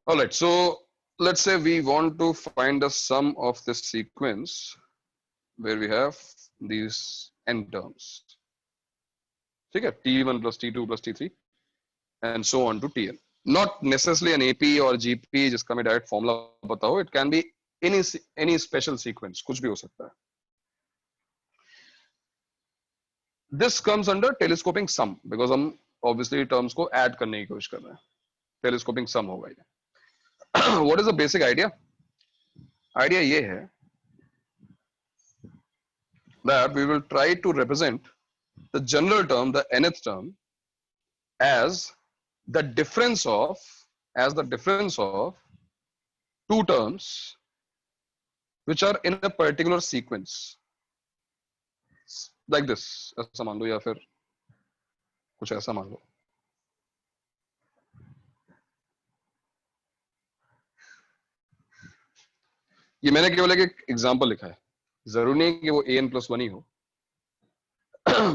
All right, so let's say we want to find the sum of this sequence where we have these n terms. ठीक है, t1 plus t2 plus t3 and so on to tn. Not necessarily an AP or GP जिसका मैं direct formula बताऊं. It can be any special sequence, कुछ भी हो सकता है. This comes under telescoping sum because हम obviously terms को add करने की कोशिश कर रहे हैं. Telescoping sum होगा ये. What is the basic idea? Idea ये है that we will try to represent the general term, the nth term, as the difference of two terms which are in a particular sequence, like this. ऐसा मान लो या फिर कुछ ऐसा मान लो. ये मैंने केवल एक एग्जांपल लिखा है, जरूरी नहीं कि वो an+1 ही हो.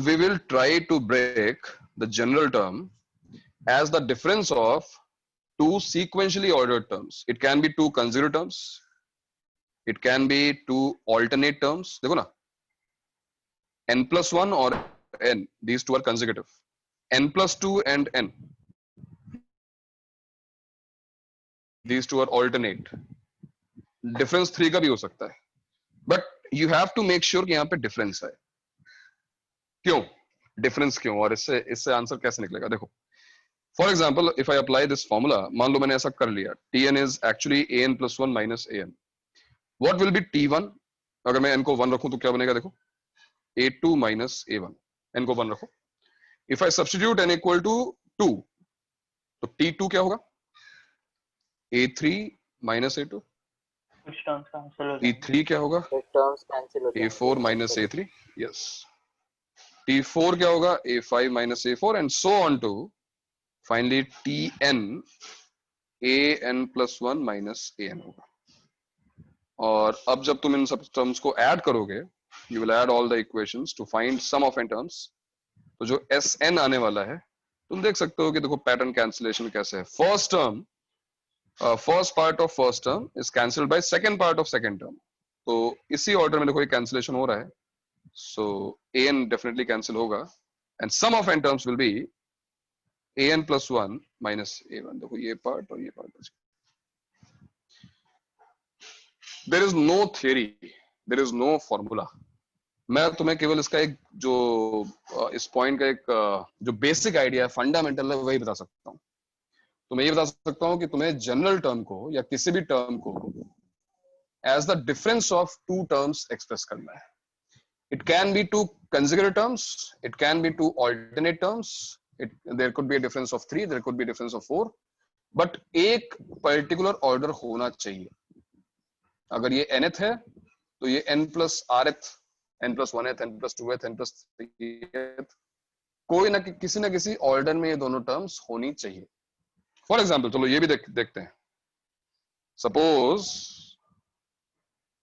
We will try to break the general term as the difference of two sequentially ordered terms. It can be two consecutive terms, it can be two alternate terms. देखो ना, n+1 or n, these two are consecutive. n+2 and n, these two are alternate. Difference 3 का भी हो सकता है, but you have to make sure कि यहाँ पे difference है. क्यों difference क्यों, और इससे आंसर कैसे निकलेगा? देखो, for example, if I apply this formula, मान लो मैंने ऐसा कर लिया, tn is actually an+1 minus an. What will be t1? अगर मैं n को 1 रखूं तो क्या बनेगा? देखो, a2 minus a1. n को 1 रखो. If I substitute n equal to 2, तो t2 क्या होगा? a3 minus a2. कुछ टर्म्स कैंसिल हो जाएंगे. t3 क्या होगा? टर्म्स कैंसिल हो जाएंगे. a4 minus a3. Yes. t4 क्या होगा? a5 minus a4 and so on to finally tn an+1 minus an होगा. और अब जब तुम इन सब टर्म्स को ऐड करोगे, you will add all the equations to find sum of n terms. तो जो sn आने वाला है, तुम देख सकते हो कि देखो पैटर्न कैंसिलेशन कैसे है. First term, first part of first term is cancelled by second part of second term. तो इसी ऑर्डर में देखो ये कैंसिलेशन हो रहा है. सो an डेफिनेटली कैंसिल होगा and sum of n terms will be an+1 minus a1. देखो ये पार्ट और ये part. There is no theory, there is no formula. मैं तुम्हें केवल इसका एक जो इस पॉइंट का एक जो बेसिक आइडिया है, फंडामेंटल है, वही बता सकता हूँ. तो मैं ये बता सकता हूँ कि तुम्हें जनरल टर्म को या किसी भी टर्म को as the difference of two terms express करना है. It can be two consecutive terms, it can be two alternate terms, there could be a difference of 3, there could be difference of 4, but एक particular order होना चाहिए. अगर ये nth है तो ये n+rth, n+1th, n+2th, n+3th, कोई ना किसी ना किसी ऑर्डर में ये दोनों टर्म्स होनी चाहिए. फॉर एग्जाम्पल चलो ये भी देखते हैं. सपोज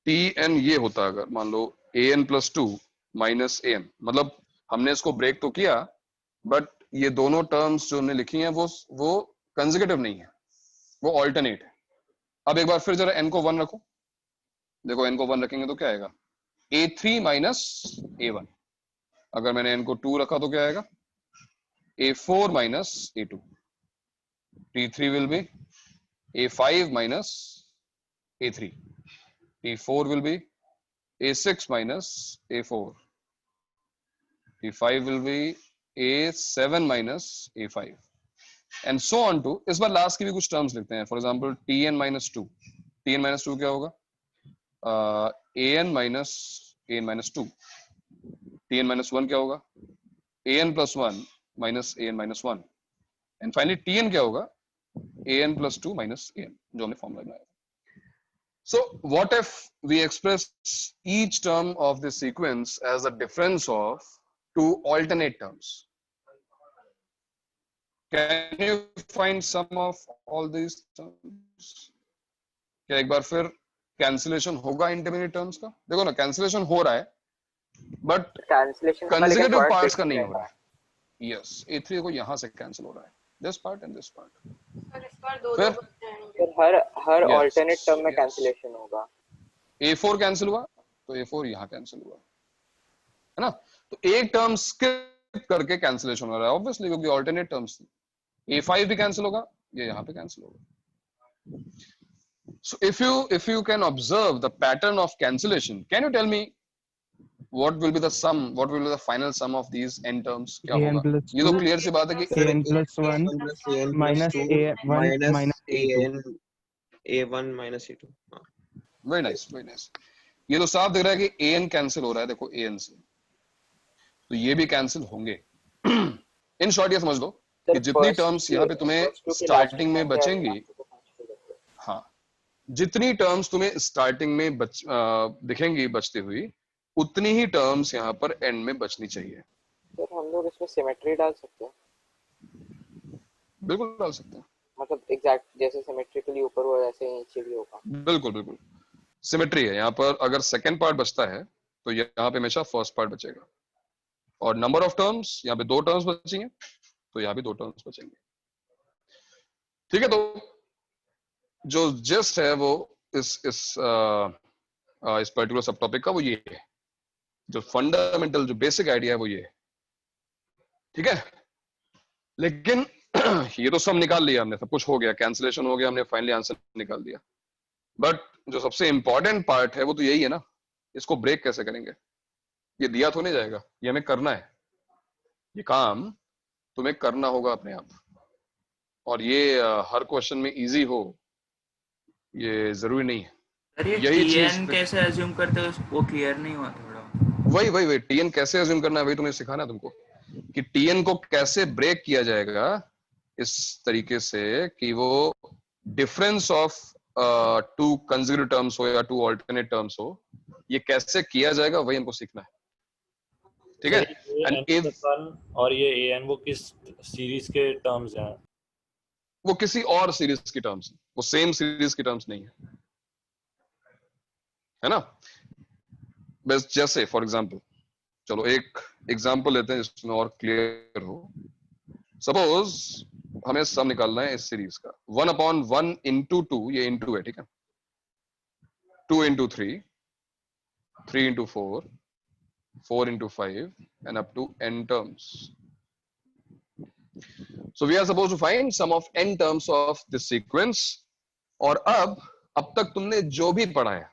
tn ये होता, अगर मान लो an+2 minus an, मतलब हमने इसको ब्रेक तो किया, बट ये दोनों टर्म्स जो हमने लिखी हैं वो कंसेक्यूटिव नहीं है, वो ऑल्टरनेट है. अब एक बार फिर जरा n को 1 रखो. देखो n को 1 रखेंगे तो क्या आएगा? a3 minus a1. अगर मैंने n को 2 रखा तो क्या आएगा? a4 minus a2. t3 will be a5 minus a3. t4 will be a6 minus a4. t5 will be a7 minus a5 and so on to. इस बार लास्ट की भी कुछ टर्म्स लिखते हैं. For example tn-2. tn-2 क्या होगा? an minus 2. tn-1 क्या होगा? an+1 minus an-1 and finally tn क्या होगा? an+2 minus an, जो हमने फॉर्मूला बनाया. So what if we express each term of this sequence as a difference of two alternate terms? Can you find sum of all these terms? क्या एक बार फिर cancellation होगा इंटरमीडिएट टर्म्स का? देखो ना, कैंसिलेशन हो रहा है बट कैंसिलेशन कंसेक्यूटिव पार्ट्स का नहीं हो रहा है. यस, a3 को यहां से कैंसिल हो रहा है, this part and this part. Sir इस बार दो फिर बच जाएंगे. फिर हर Yes, ऑल्टरनेट टर्म में yes. कैंसिलेशन होगा। A4 कैंसिल हुआ तो A4 यहाँ कैंसिल हुआ, है ना? तो एक टर्म स्किप करके कैंसिलेशन हो रहा है ऑब्वियसली, क्योंकि ऑल्टरनेट टर्म्स थी। A5 भी कैंसिल होगा, ये यहाँ पे कैंसिल होगा। So if you can observe the pattern of cancellation, can you tell me what will be the sum, what will be the final sum of these n terms? क्या an होगा? plus ये तो 2 clear सी बात है कि Sir, an plus 1 a1 plus an plus minus 2 a1 minus minus a2 a1 minus a2. हाँ. Very nice, very nice. ये तो साफ दिख रहा है कि an कैंसिल हो रहा है, देखो an से, तो ये भी कैंसिल होंगे। इन शॉर्ट ये समझ लो कि जितनी टर्म्स यहाँ पे तुम्हें स्टार्टिंग में बचेंगी, हाँ, जितनी टर्म्स तुम्हें स्टार्टिंग में दिखेंगी बचती हुई, उतनी ही टर्म्स यहाँ पर एंड में बचनी चाहिए। सर हम लोग इसमें सिमेट्री डाल सकते हैं? बिल्कुल डाल सकते हैं, मतलब एग्जैक्ट जैसे सिमेट्रिकली ऊपर हुआ वैसे ही नीचे भी होगा। बिल्कुल बिल्कुल सिमेट्री है यहाँ पर। अगर सेकंड पार्ट बचता है तो यहाँ पे हमेशा फर्स्ट पार्ट बचेगा, और नंबर ऑफ टर्म्स यहाँ पे 2 टर्म्स बचेंगे तो यहाँ भी 2 टर्म्स बचेंगे। ठीक है, तो जो जस्ट है वो इस पर्टिकुलर सब टॉपिक का वो ये है, जो फंडामेंटल जो बेसिक आइडिया है वो ये है। ठीक है, लेकिन ये तो सब निकाल लिया हमने, सब कुछ हो गया, कैंसिलेशन हो गया, हमने फाइनली आंसर निकाल दिया। बट जो सबसे इंपॉर्टेंट पार्ट है वो तो यही है ना, इसको ब्रेक कैसे करेंगे? ये दिया तो नहीं जाएगा, ये हमें करना है, ये काम तुम्हें करना होगा अपने आप। और ये हर क्वेश्चन में इजी हो ये जरूरी नहीं है। सर ये यही TN चीज कैसे अज्यूम करते हो, वो क्लियर नहीं हुआ थोड़ा। वही टीएन कैसे अज्यूम करना है, वही तुम्हें सिखाना है तुमको, कि टीएन को कैसे ब्रेक किया जाएगा इस तरीके से कि वो डिफरेंस ऑफ 2 कंसेक्यूटिव टर्म्स हो या 2 अल्टरनेट टर्म्स हो, ये कैसे किया जाएगा वही हमको सीखना है। ठीक है, एंड इफ और ये an वो किस सीरीज के टर्म्स हैं? वो किसी और सीरीज की टर्म्स, वो सेम सीरीज की टर्म्स नहीं है, है ना? बस जैसे फॉर एग्जांपल, चलो एक एग्जांपल लेते हैं जिसमें और क्लियर हो। सपोज हमें सम निकालना है इस सीरीज का, 1/1 into 2, ये इंटू है, ठीक है, 2 into 3, 3 into 4, 4 into 5 and up to n terms. So we are supposed to find sum of n terms of this sequence. और अब तक तुमने जो भी पढ़ा है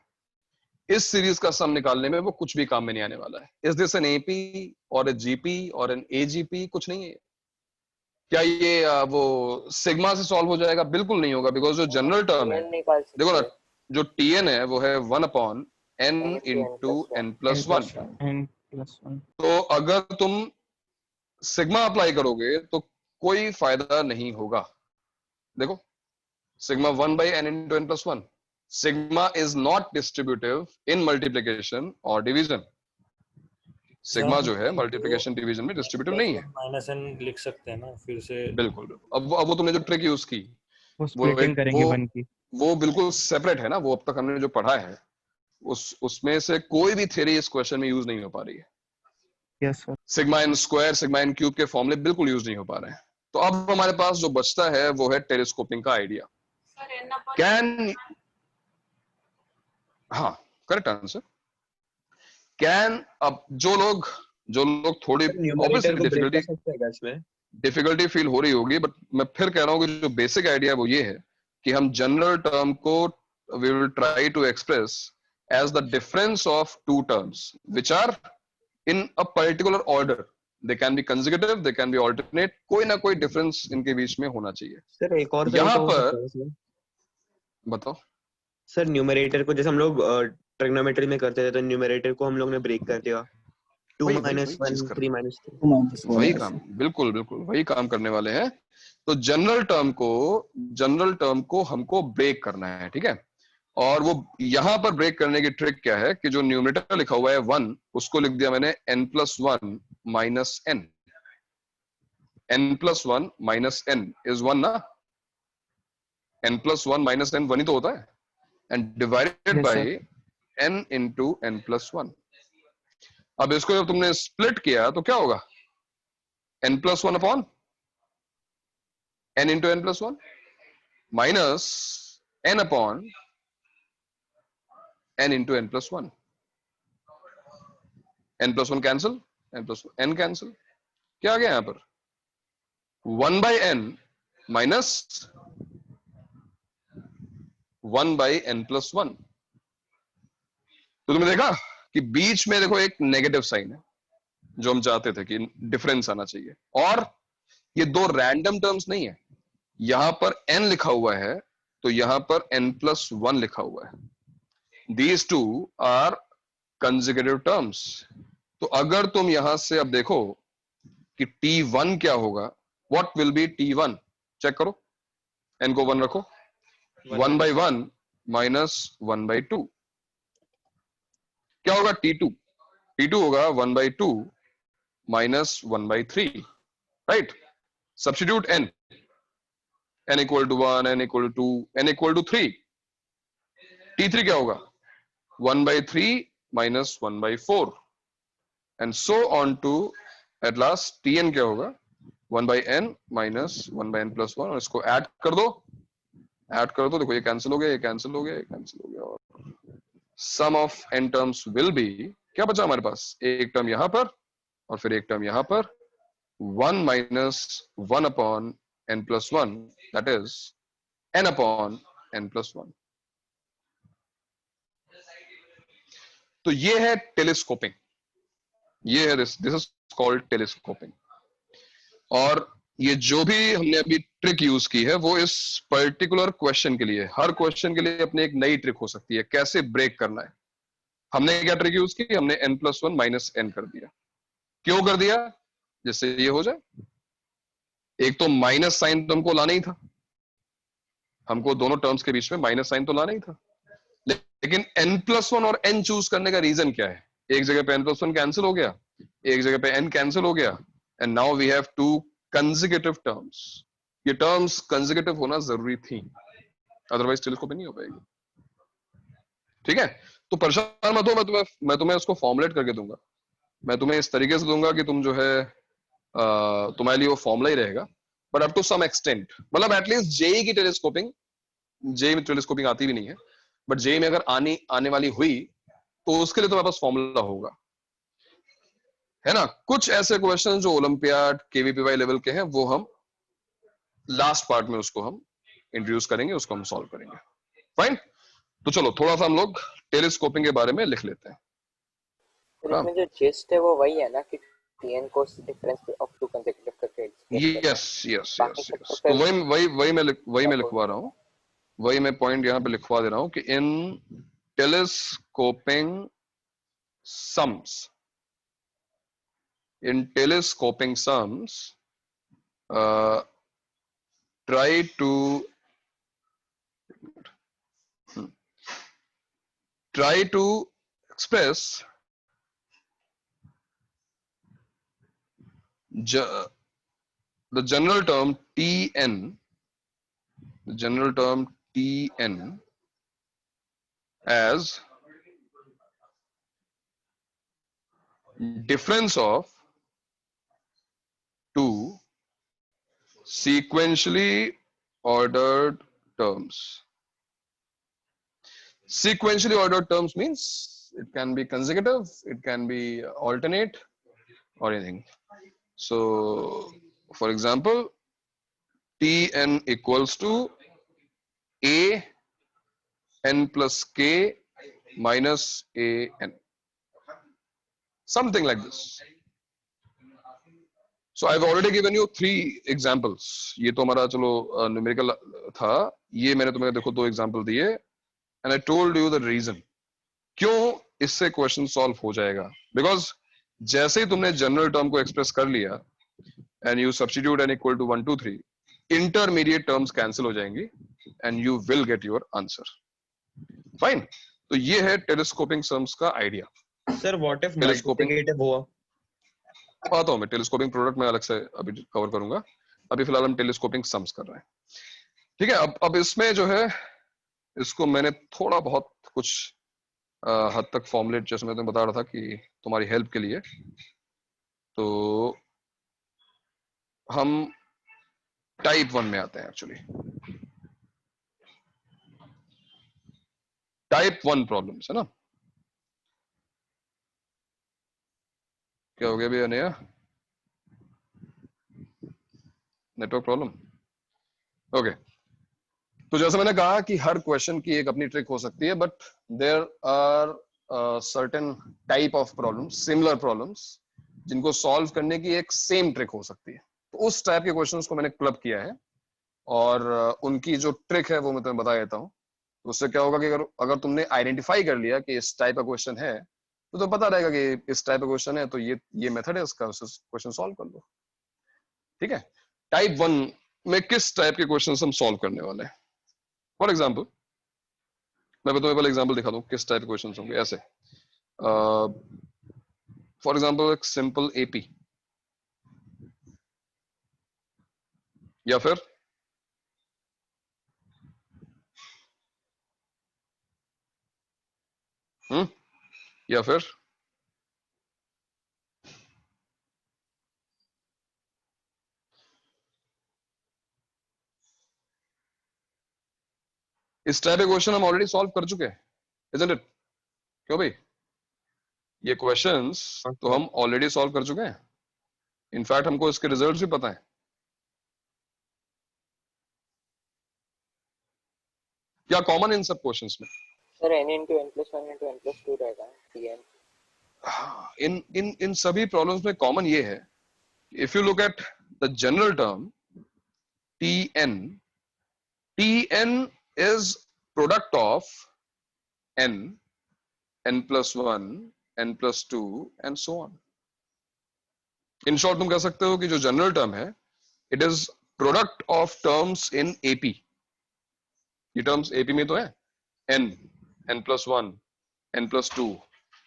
इस सीरीज का सम निकालने में वो कुछ भी काम में नहीं आने वाला है। इज दिस एन एपी और ए जीपी और एन एजीपी? कुछ नहीं है। क्या ये वो सिग्मा से सॉल्व हो जाएगा? बिल्कुल नहीं होगा, बिकॉज जो जनरल टर्म है, देखो ना, जो टीएन है वो है 1/n into n+1। तो अगर तुम सिग्मा अप्लाई करोगे तो कोई फायदा नहीं होगा। देखो, sigma 1/n into n+1, sigma is not distributive in multiplication or division. Sigma जो है मल्टीप्लिकेशन डिवीजन में डिस्ट्रीब्यूटिव नहीं है। -n लिख सकते हैं ना फिर से? बिल्कुल। अब वो तुमने जो ट्रिक यूज की वो स्प्लिटिंग करेंगे 1 की, वो बिल्कुल सेपरेट है ना। वो अब तक हमने जो पढ़ा है उसमें से कोई भी थ्योरी इस क्वेश्चन में यूज नहीं हो पा रही है। Yes sir. Sigma n square, sigma n cube के फॉर्मूले बिल्कुल यूज नहीं हो पा रहे हैं। तो अब हमारे पास जो बचता है वो है टेलीस्कोपिंग का आइडिया। कैन, हाँ करेक्ट आंसर, कैन। अब जो लोग थोड़ी डिफिकल्टी फील हो रही होगी, बट मैं फिर कह रहा हूँ कि जो बेसिक आइडिया वो ये है कि हम जनरल टर्म को we will try to express as the difference of 2 terms which are in a particular order. They can be consecutive, they can be alternate, कोई ना कोई डिफरेंस इनके बीच में होना चाहिए। सर एक और यहाँ पर बताओ सर, न्यूमरेटर को जैसे हम लोग ट्रिग्नोमेट्री में करते थे, तो न्यूमरेटर को हम लोग ने ब्रेक कर दिया, 2 - 1 3 - 3। वही काम, बिल्कुल वही काम करने वाले हैं। तो जनरल टर्म को हमको ब्रेक करना है, ठीक है। और वो यहां पर ब्रेक करने की ट्रिक क्या है कि जो न्यूमरेटर लिखा हुआ है 1, उसको लिख दिया मैंने n+1 - n। n+1 - n is 1 ना, n+1 - n 1 ही तो होता है, and divided by n into n+1। अब इसको जब तुमने स्प्लिट किया तो क्या होगा? n+1 upon n into n+1 minus n upon n into n plus one. n plus one cancel, n plus n cancel. क्या आ गया यहां पर? 1 by n minus 1 by n plus one. तो तुमने देखा कि बीच में देखो एक नेगेटिव साइन है, जो हम चाहते थे कि डिफरेंस आना चाहिए. और ये दो रैंडम टर्म्स नहीं है. यहां पर n लिखा हुआ है तो यहां पर n प्लस वन लिखा हुआ है. These two are consecutive terms. तो अगर तुम यहां से अब देखो कि t1 क्या होगा, what will be t1, check करो. n को 1 रखो. 1 by 1 माइनस 1 by 2. क्या होगा t2? t2 होगा 1 by 2 minus 1 by 3. Right. Substitute n equal to 1, n equal to 2, n equal to 3. t3 क्या होगा? 1 by 3 minus 1 by 4 and so on to at last tn क्या होगा? 1 by n minus 1 by n plus 1. और इसको add कर दो. देखो ये कैंसिल हो गया, ये कैंसिल हो गया, ये कैंसिल हो गया. और sum of n terms will be, क्या बचा हमारे पास? एक टर्म यहां पर और फिर एक टर्म यहां पर. 1 minus 1 upon n plus 1, that is n upon n plus 1. तो ये है टेलीस्कोपिंग. ये है दिस इज कॉल्ड टेलीस्कोपिंग. और ये जो भी हमने अभी ट्रिक यूज की है वो इस पर्टिकुलर क्वेश्चन के लिए, हर क्वेश्चन के लिए अपनी एक नई ट्रिक हो सकती है कैसे ब्रेक करना है. हमने क्या ट्रिक यूज की? हमने n plus one minus n कर दिया. क्यों कर दिया? जिससे ये हो जाए. एक तो माइनस साइन तो हमको लाना ही था, हमको दोनों टर्म्स के बीच में माइनस साइन तो लाना ही था. लेकिन n प्लस वन और n चूज करने का रीजन क्या है? एक जगह पे n प्लस वन कैंसिल हो गया, एक जगह पे n कैंसिल हो गया, and now we have two consecutive terms. ये टर्म्स कंसेक्यूटिव होना जरूरी थी, अदरवाइज टेलीस्कोपिंग नहीं हो पाएगी. ठीक है. तो परेशान मत हो, मैं तुम्हें उसको फॉर्मुलेट करके दूंगा. मैं तुम्हें इस तरीके से दूंगा कि तुम जो है तुम्हारे लिए वो फॉर्मुला ही रहेगा, but up to some extent. मतलब एटलीस्ट जेई की टेलीस्कोपिंग, जेई में टेलीस्कोपिंग आती भी नहीं है, बट जेई में अगर आने वाली हुई तो उसके लिए तुम्हारे पास फॉर्मूला होगा, है ना. कुछ ऐसे क्वेश्चन जो ओलंपियाड केवीपीवाई लेवल के हैं वो हम लास्ट पार्ट में उसको हम इंट्रोड्यूस करेंगे, उसको हम सॉल्व करेंगे. फाइन. तो चलो थोड़ा सा हम लोग टेलीस्कोपिंग के बारे में लिख लेते हैं. फिर इसमें जो जिस्ट है वो वही है ना कि टीएन को डिफरेंस ऑफ टू कंसेक्यूटिव करके यस यस यस यस. तो वही मैं लिखवा रहा हूँ. वही मैं पॉइंट यहाँ पे लिखवा दे रहा हूँ कि in telescoping sums, in telescoping sums, try to express the general term Tn, as difference of two sequentially ordered terms. Sequentially ordered terms means it can be consecutive, it can be alternate or anything. So for example, Tn equals to a n plus k minus a n, something like this. So I've already given you 3 examples. ये तो हमारा चलो numerical था, ये मैंने तुम्हें देखो 2 example दिए, and I told you the reason क्यों इससे क्वेश्चन सॉल्व हो जाएगा. बिकॉज जैसे ही तुमने जनरल टर्म को एक्सप्रेस कर लिया and you substitute n equal to 1 2 3, intermediate terms cancel हो जाएंगी and you will get your answer. Fine. तो ये है टेलीस्कोपिंग सम्स का idea. Sir what if telescoping multiplicative हुआ? आता हूं मैं. टेलीस्कोपिंग प्रोडक्ट में अलग से अभी कवर करूंगा. अभी फिलहाल हम टेलीस्कोपिंग सम्स कर रहे हैं. ठीक है. अब इसमें जो है इसको मैंने थोड़ा बहुत कुछ हद तक फॉर्मुलेट, जैसे मैं तुम्हें बता रहा था कि तुम्हारी हेल्प के लिए, तो हम टाइप 1 में आते हैं. एक्चुअली टाइप 1 प्रॉब्लम्स है ना. क्या हो गया भैया नया नेटवर्क प्रॉब्लम. ओके. तो जैसे मैंने कहा कि हर क्वेश्चन की एक अपनी ट्रिक हो सकती है, but there are certain type of problems, similar problems, जिनको सॉल्व करने की एक सेम ट्रिक हो सकती है. तो उस टाइप के क्वेश्चंस को मैंने क्लब किया है और उनकी जो ट्रिक है वो मैं तुम्हें बता देता हूँ. तो उससे क्या होगा कि अगर तुमने आइडेंटिफाई कर लिया कि इस टाइप का क्वेश्चन है, तो तुम्हें पता रहेगा कि इस टाइप का क्वेश्चन है, तो ये मेथड है उसका, क्वेश्चन सॉल्व कर लो. ठीक है. टाइप 1 में किस टाइप के क्वेश्चन हम सॉल्व करने वाले हैं. फॉर एग्जाम्पल मैं तुम्हें पहले एग्जाम्पल दिखा दूं किस टाइप के क्वेश्चन होंगे. ऐसे फॉर एग्जाम्पल एक सिंपल एपी, या फिर या फिर इस टाइप के क्वेश्चन हम ऑलरेडी सॉल्व कर चुके हैं, isn't it? क्यों भाई, ये क्वेश्चंस तो हम ऑलरेडी सॉल्व कर चुके हैं. इनफैक्ट हमको इसके रिजल्ट्स भी पता है. क्या कॉमन इन सब क्वेश्चंस में? Sir n into n plus 1 into n plus 2 रहेगा tn. इन सभी प्रॉब्लम्स में कॉमन ये है, if you look at the general term tn is product of n plus 1, n plus 2 and so on. In short तुम कह सकते हो कि जो जनरल टर्म है it is product of terms in AP. ये टर्म्स एपी में तो है n plus 1, n plus 2,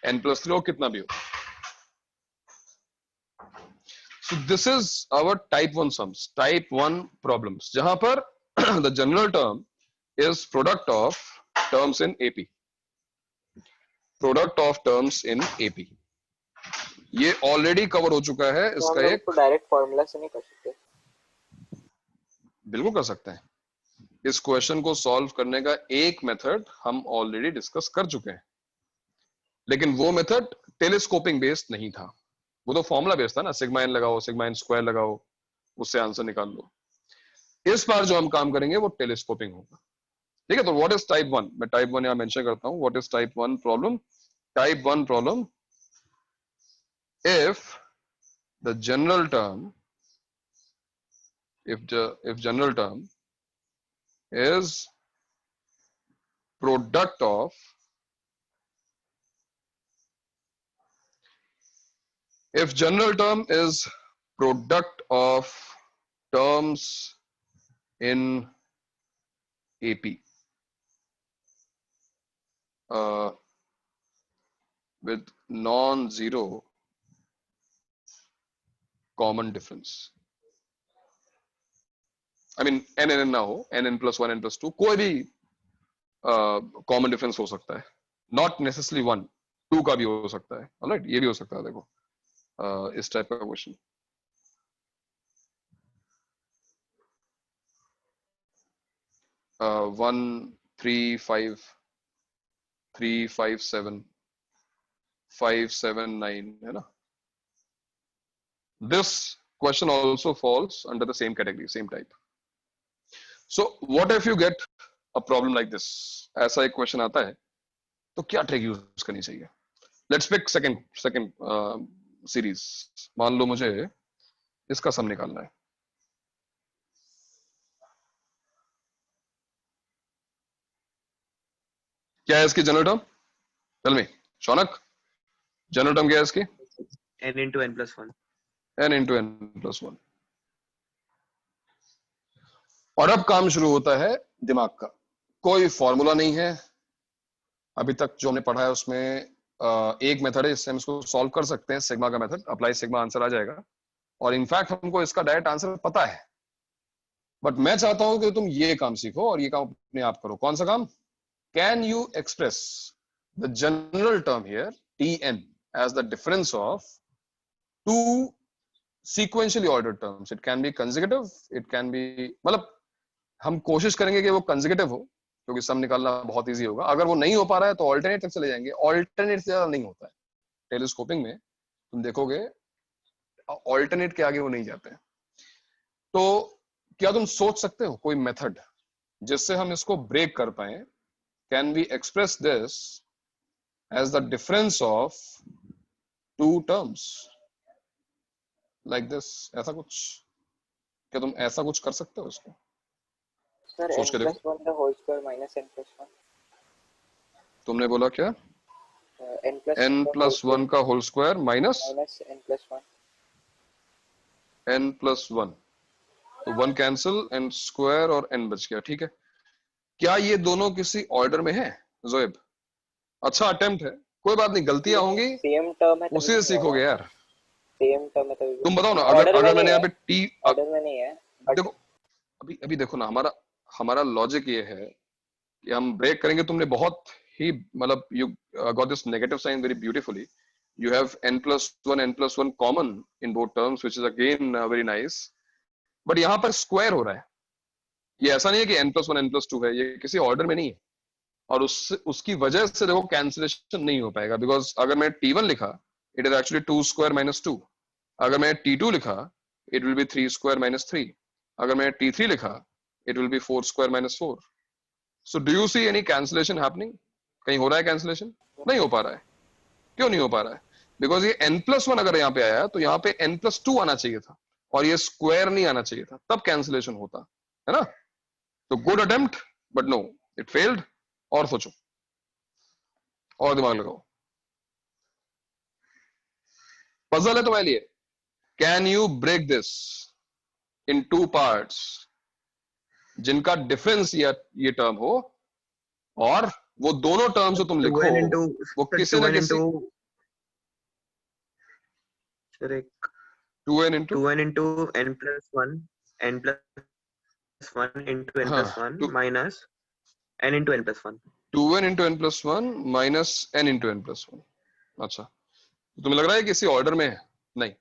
n plus 3 और कितना भी हो. So this is our type 1 sums, type 1 problems, जहां पर the general term is product of terms in AP. Product of terms in AP. ये ऑलरेडी कवर हो चुका है. तो इसका हम लोग एक तो डायरेक्ट फॉर्मूला से नहीं कर सकते. बिल्कुल कर सकते हैं. इस क्वेश्चन को सॉल्व करने का एक मेथड हम ऑलरेडी डिस्कस कर चुके हैं, लेकिन वो मेथड टेलीस्कोपिंग बेस्ड नहीं था. वो तो फॉर्मूला बेस्ड था ना, सिग्मा एन लगाओ, सिग्मा एन स्क्वायर लगाओ, उससे आंसर निकाल लो. इस बार जो हम काम करेंगे वो टेलीस्कोपिंग होगा. ठीक है. तो व्हाट इज टाइप 1? मैं टाइप 1 यहां मेंशन करता हूं. What is type 1 problem? Type 1 problem, if the general term if general term is product of if general term is product of terms in AP with non-zero common difference. I mean n ना हो, n plus 1, n plus 2, कोई भी common difference हो सकता है. Not necessarily 1, 2 का भी हो सकता है. ऑलराइट, ये भी हो सकता है. देखो इस टाइप का क्वेश्चन. uh, 1 3 5 3 5 7 5 7 9 है ना. This question also falls under the same category, same type. So what if you get a problem like this? ऐसा एक क्वेश्चन आता है तो क्या ट्रिक यूज करनी चाहिए? Let's pick second series. मान लो मुझे इसका सम निकालना है. क्या है इसकी general term? Tell me Shaunak, general term क्या है इसकी? n into n plus 1. n into n plus 1. और अब काम शुरू होता है दिमाग का. कोई फॉर्मूला नहीं है अभी तक जो हमने पढ़ा है उसमें. एक मेथड है जिससे हम इसको सॉल्व कर सकते हैं, सिग्मा का मेथड. अप्लाई सिग्मा, आंसर आ जाएगा. और इनफैक्ट हमको इसका डायरेक्ट आंसर पता है. बट मैं चाहता हूं कि तुम ये काम सीखो और ये काम अपने आप करो. कौन सा काम? Can you express the general term here tn as the difference of two sequentially ordered terms? It can be consecutive, it can be, मतलब हम कोशिश करेंगे कि वो consecutive हो, क्योंकि सम निकालना बहुत इजी होगा। अगर वो नहीं हो पा रहा है तो ऑल्टरनेट तक चले जाएंगे। ऑल्टरनेट से ज्यादा नहीं होता है टेलीस्कोपिंग में, तुम देखोगे ऑल्टरनेट के आगे वो नहीं जाते हैं। तो क्या तुम सोच सकते हो कोई मेथड जिससे हम इसको ब्रेक कर पाए? Can we express this as the difference of two terms like this? ऐसा कुछ, क्या तुम ऐसा कुछ कर सकते हो इसको? सर सोच के देखो। n+1 the whole square minus n+1 तुमने बोला क्या? n+1 का whole square minus n+1 n+1, तो 1 कैंसिल, n स्क्वायर और n बच गया। ठीक है, क्या ये दोनों किसी ऑर्डर में है जोएब? अच्छा अटेम्प्ट है, कोई बात नहीं, गलतियां होंगी, सेम टर्म है उसी से सीखोगे यार। सेम टर्म है तभी। तुम बताओ ना, Order अगर में मैंने नहीं यहाँ है, पे टी, ऑर्डर में नहीं है but देखो अभी देखो ना, हमारा लॉजिक ये है कि हम ब्रेक करेंगे। तुमने बहुत ही मतलब you got this negative sign very beautifully. You have n+1 common in both terms which is again very nice, but यहाँ पर स्क्वायर हो रहा है। ये ऐसा नहीं है कि n+1 n+2 है, ये किसी ऑर्डर में नहीं है, और उसकी वजह से देखो कैंसिलेशन नहीं हो पाएगा। बिकॉज अगर मैं t1 लिखा, it is actually 2 square minus 2। अगर मैं t2 लिखा, it will be 3 square minus 3। अगर मैं t3 लिखा, it will be 4 square minus 4. So do you see any cancellation happening? कहीं हो रहा है कैंसिलेशन? नहीं हो पा रहा है। क्यों नहीं हो पा रहा है? बिकॉज ये n+1 अगर यहाँ पे आया तो यहाँ पे n+2 आना चाहिए था, और ये स्क्वायर नहीं आना चाहिए था, तब कैंसिलेशन होता है ना। तो good attempt but no, it failed. और सोचो, और दिमाग लगाओ, पजल है तुम्हारे लिए। Can you break this in 2 parts जिनका डिफरेंस ये टर्म हो, और वो दोनों टर्म्स जो तुम लिखो वो किसी ना किसी 2n into 2n into n+1 n+1 into n+1 minus n into n+1 2n into n+1 minus n into n+1। अच्छा, तुम्हें लग रहा है कि इसी ऑर्डर में है? नहीं,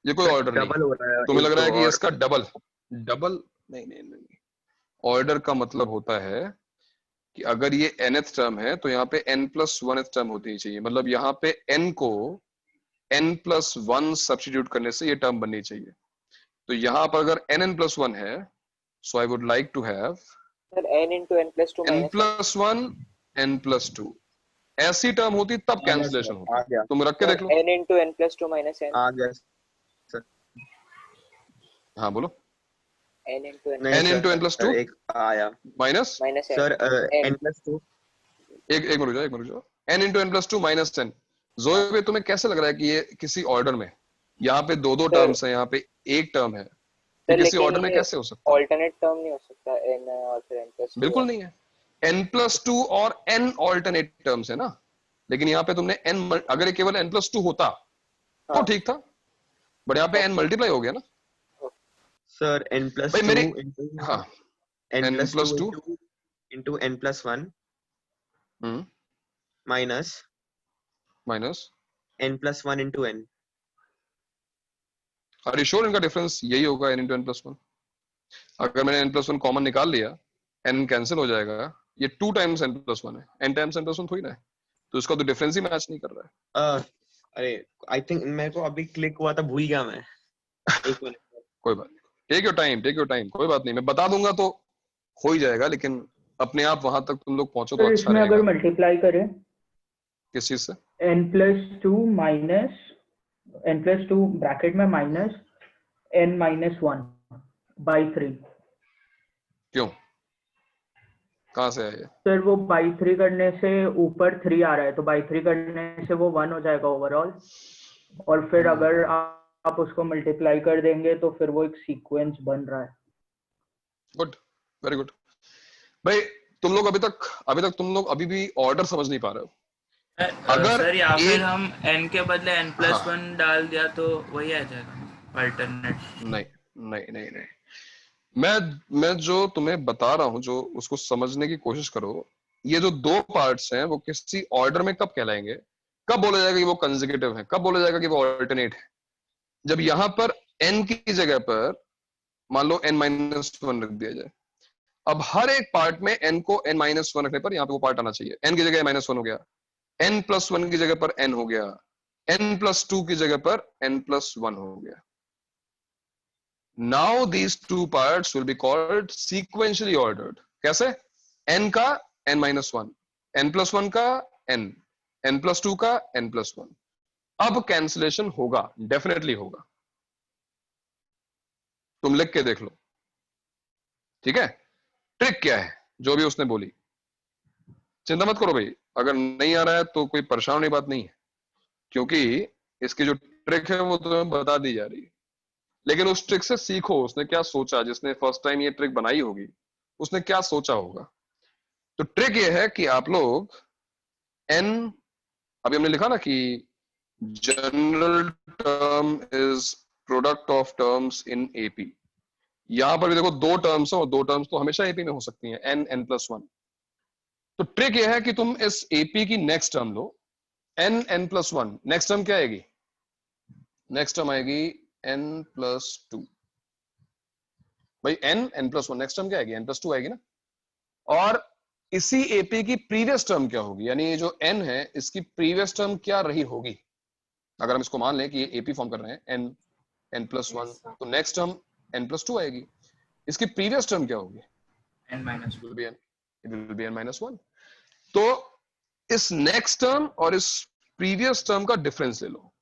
ये कोई ऑर्डर नहीं। डबल हो रहा है। तुम्हें लग रहा है कि इसका डबल नहीं। ऑर्डर का मतलब होता है कि अगर ये nth टर्म है तो यहाँ पे n+1th टर्म होती चाहिए। मतलब यहाँ पे n को n+1 सब्स्टिट्यूट करने से ये टर्म बननी चाहिए। तो यहाँ पर अगर n+1 है, so I would like to have sir n into n+2 minus n+1 n+2 ऐसी टर्म होती तब कैंसिलेशन होता। तुम रख के देख लो। n into n+2 minus n आ गया सर। हाँ बोलो। n into n into n+2 एक आया minus minus n sir n n+2 एक मिनट रुक जाओ। n into n+2 minus 10। जोए पे तुम्हें कैसे लग रहा है कि ये किसी ऑर्डर में? यहाँ पे दो टर्म्स हैं, यहाँ पे एक टर्म है, ये किसी ऑर्डर में कैसे हो सकता है? ऑल्टरनेट टर्म नहीं हो सकता n और फिर n+2 बिल्कुल नहीं है। n+2 और n ऑल्टरनेट टर्म्स है ना, लेकिन यहाँ पे तुमने n, अगर ये केवल n+2 होता तो ठीक था, बट यहाँ पे n मल्टीप्लाई हो गया ना सर भाई मेरी। n+2 हाँ, n+2 into n+1 minus n+1 into n। Are you sure इनका डिफरेंस यही होगा n into n+1? अगर मैंने n+1 कॉमन निकाल लिया, n कैंसिल हो जाएगा। ये 2 टाइम्स n+1 है, n टाइम्स n+1 थोड़ी ना है, तो इसका तो डिफरेंस ही मैच नहीं कर रहा है। अरे आई थिंक मेरे को अभी क्लिक हुआ था, भूल गया मैं। एक मिनट। कोई बात नहीं, टेक योर टाइम, कोई बात नहीं, मैं बता दूंगा तो हो ही जाएगा, लेकिन अपने आप वहां तक तुम लोग पहुंचो तो अच्छा इसमें रहेगा। अगर मल्टीप्लाई करें किस चीज से? n+2 माइनस n+2 ब्रैकेट में माइनस n-1 by 3। क्यों, कहां से आया? सर वो by 3 करने से ऊपर 3 आ रहा है, तो by 3 करने से वो 1 हो जाएगा ओवरऑल, और फिर अगर आप उसको मल्टीप्लाई कर देंगे तो फिर वो एक सीक्वेंस बन रहा है। Good, very good. भाई तुम लोग अभी तक तुम लोग अभी भी ऑर्डर समझ नहीं पा रहे हो। अगर सर या फिर एक- हम n के बदले n+1 डाल दिया तो वही आ जाएगा अल्टरनेट। नहीं, मैं जो तुम्हें बता रहा हूं, जो उसको समझने की कोशिश करो। ये जो 2 पार्ट्स हैं वो किसी ऑर्डर में कब कहलाएंगे? कब बोला जाएगा कि वो कंसेक्यूटिव है? कब बोला जाएगा कि वो ऑल्टरनेट है? जब यहां पर n की जगह पर मान लो n-1 रख दिया जाए। अब हर एक पार्ट में n को n-1 रखने पर यहाँ पे वो पार्ट आना चाहिए। n की जगह -1 हो गया, n+1 की जगह पर n हो गया, n+2 की जगह पर n+1 हो गया। Now these two parts will be called sequentially ordered. कैसे? n का n-1, n+1 का n, n+2 का n+1। अब कैंसिलेशन होगा, डेफिनेटली होगा, तुम लिख के देख लो, ठीक है। ट्रिक क्या है जो भी उसने बोली, चिंता मत करो भाई, अगर नहीं आ रहा है तो कोई परेशान होने की बात नहीं है, क्योंकि इसकी जो ट्रिक है वो तुम्हें बता दी जा रही है। लेकिन उस ट्रिक से सीखो, उसने क्या सोचा, जिसने फर्स्ट टाइम ये ट्रिक बनाई होगी उसने क्या सोचा होगा। तो ट्रिक ये है कि आप लोग n, अभी हमने लिखा ना कि general term is product of terms in AP, यहां पर भी देखो दो टर्म्स हैं और दो टर्म्स तो हमेशा एपी में हो सकती हैं, n, n+1। तो ट्रिक ये है कि तुम इस एपी की नेक्स्ट टर्म लो, n, n+1, नेक्स्ट टर्म क्या आएगी, नेक्स्ट टर्म आएगी n+2। भाई n, n+1, नेक्स्ट टर्म क्या आएगी, n+2 आएगी ना। और इसी एपी की प्रीवियस टर्म क्या होगी, यानी ये जो n है इसकी प्रीवियस टर्म क्या रही होगी। अगर हम इसको मान लें कि ये एपी फॉर्म कर रहे हैं n, n+1, तो नेक्स्ट टर्म n+2 आएगी, इसकी प्रीवियस टर्म क्या होगी, n-1। तो इस नेक्स्ट टर्म और इस प्रीवियस टर्म का डिफरेंस ले लो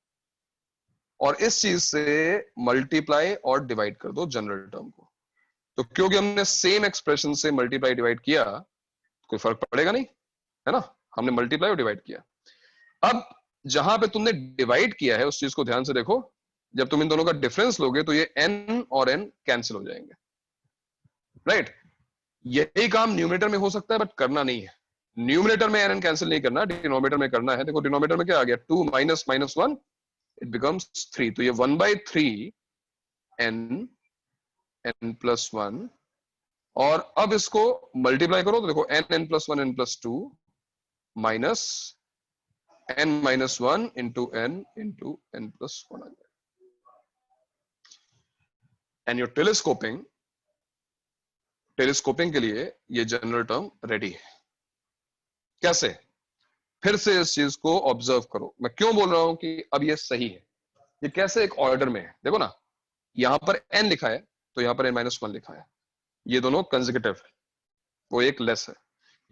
और इस चीज से मल्टीप्लाई और डिवाइड कर दो जनरल टर्म को। तो क्योंकि हमने सेम एक्सप्रेशन से मल्टीप्लाई डिवाइड किया, कोई फर्क पड़ेगा नहीं, है ना, हमने मल्टीप्लाई और डिवाइड किया। अब जहां पे तुमने डिवाइड किया है उस चीज को ध्यान से देखो, जब तुम इन दोनों का डिफरेंस लोगे तो ये n और n कैंसिल हो जाएंगे, राइट। यही काम न्यूमरेटर में हो सकता है बट करना नहीं है, न्यूमरेटर में n कैंसिल नहीं करना, डिनोमिनेटर में करना है। देखो डिनोमिनेटर में क्या आ गया, 2 माइनस -1 इट बिकम्स 3, तो ये 1/3 n, n+1, और अब इसको मल्टीप्लाई करो तो देखो n, n+1, n+2 minus n-1 into n into n+1 आ जाएगा। एंड योर टेलीस्कोपिंग के लिए ये जनरल टर्म रेडी है। कैसे, फिर से इस चीज को ऑब्जर्व करो, मैं क्यों बोल रहा हूं कि अब ये सही है, ये कैसे एक ऑर्डर में है। देखो ना, यहां पर n लिखा है तो यहां पर n-1 लिखा है, ये दोनों कंसेक्यूटिव है, वो एक लेस है।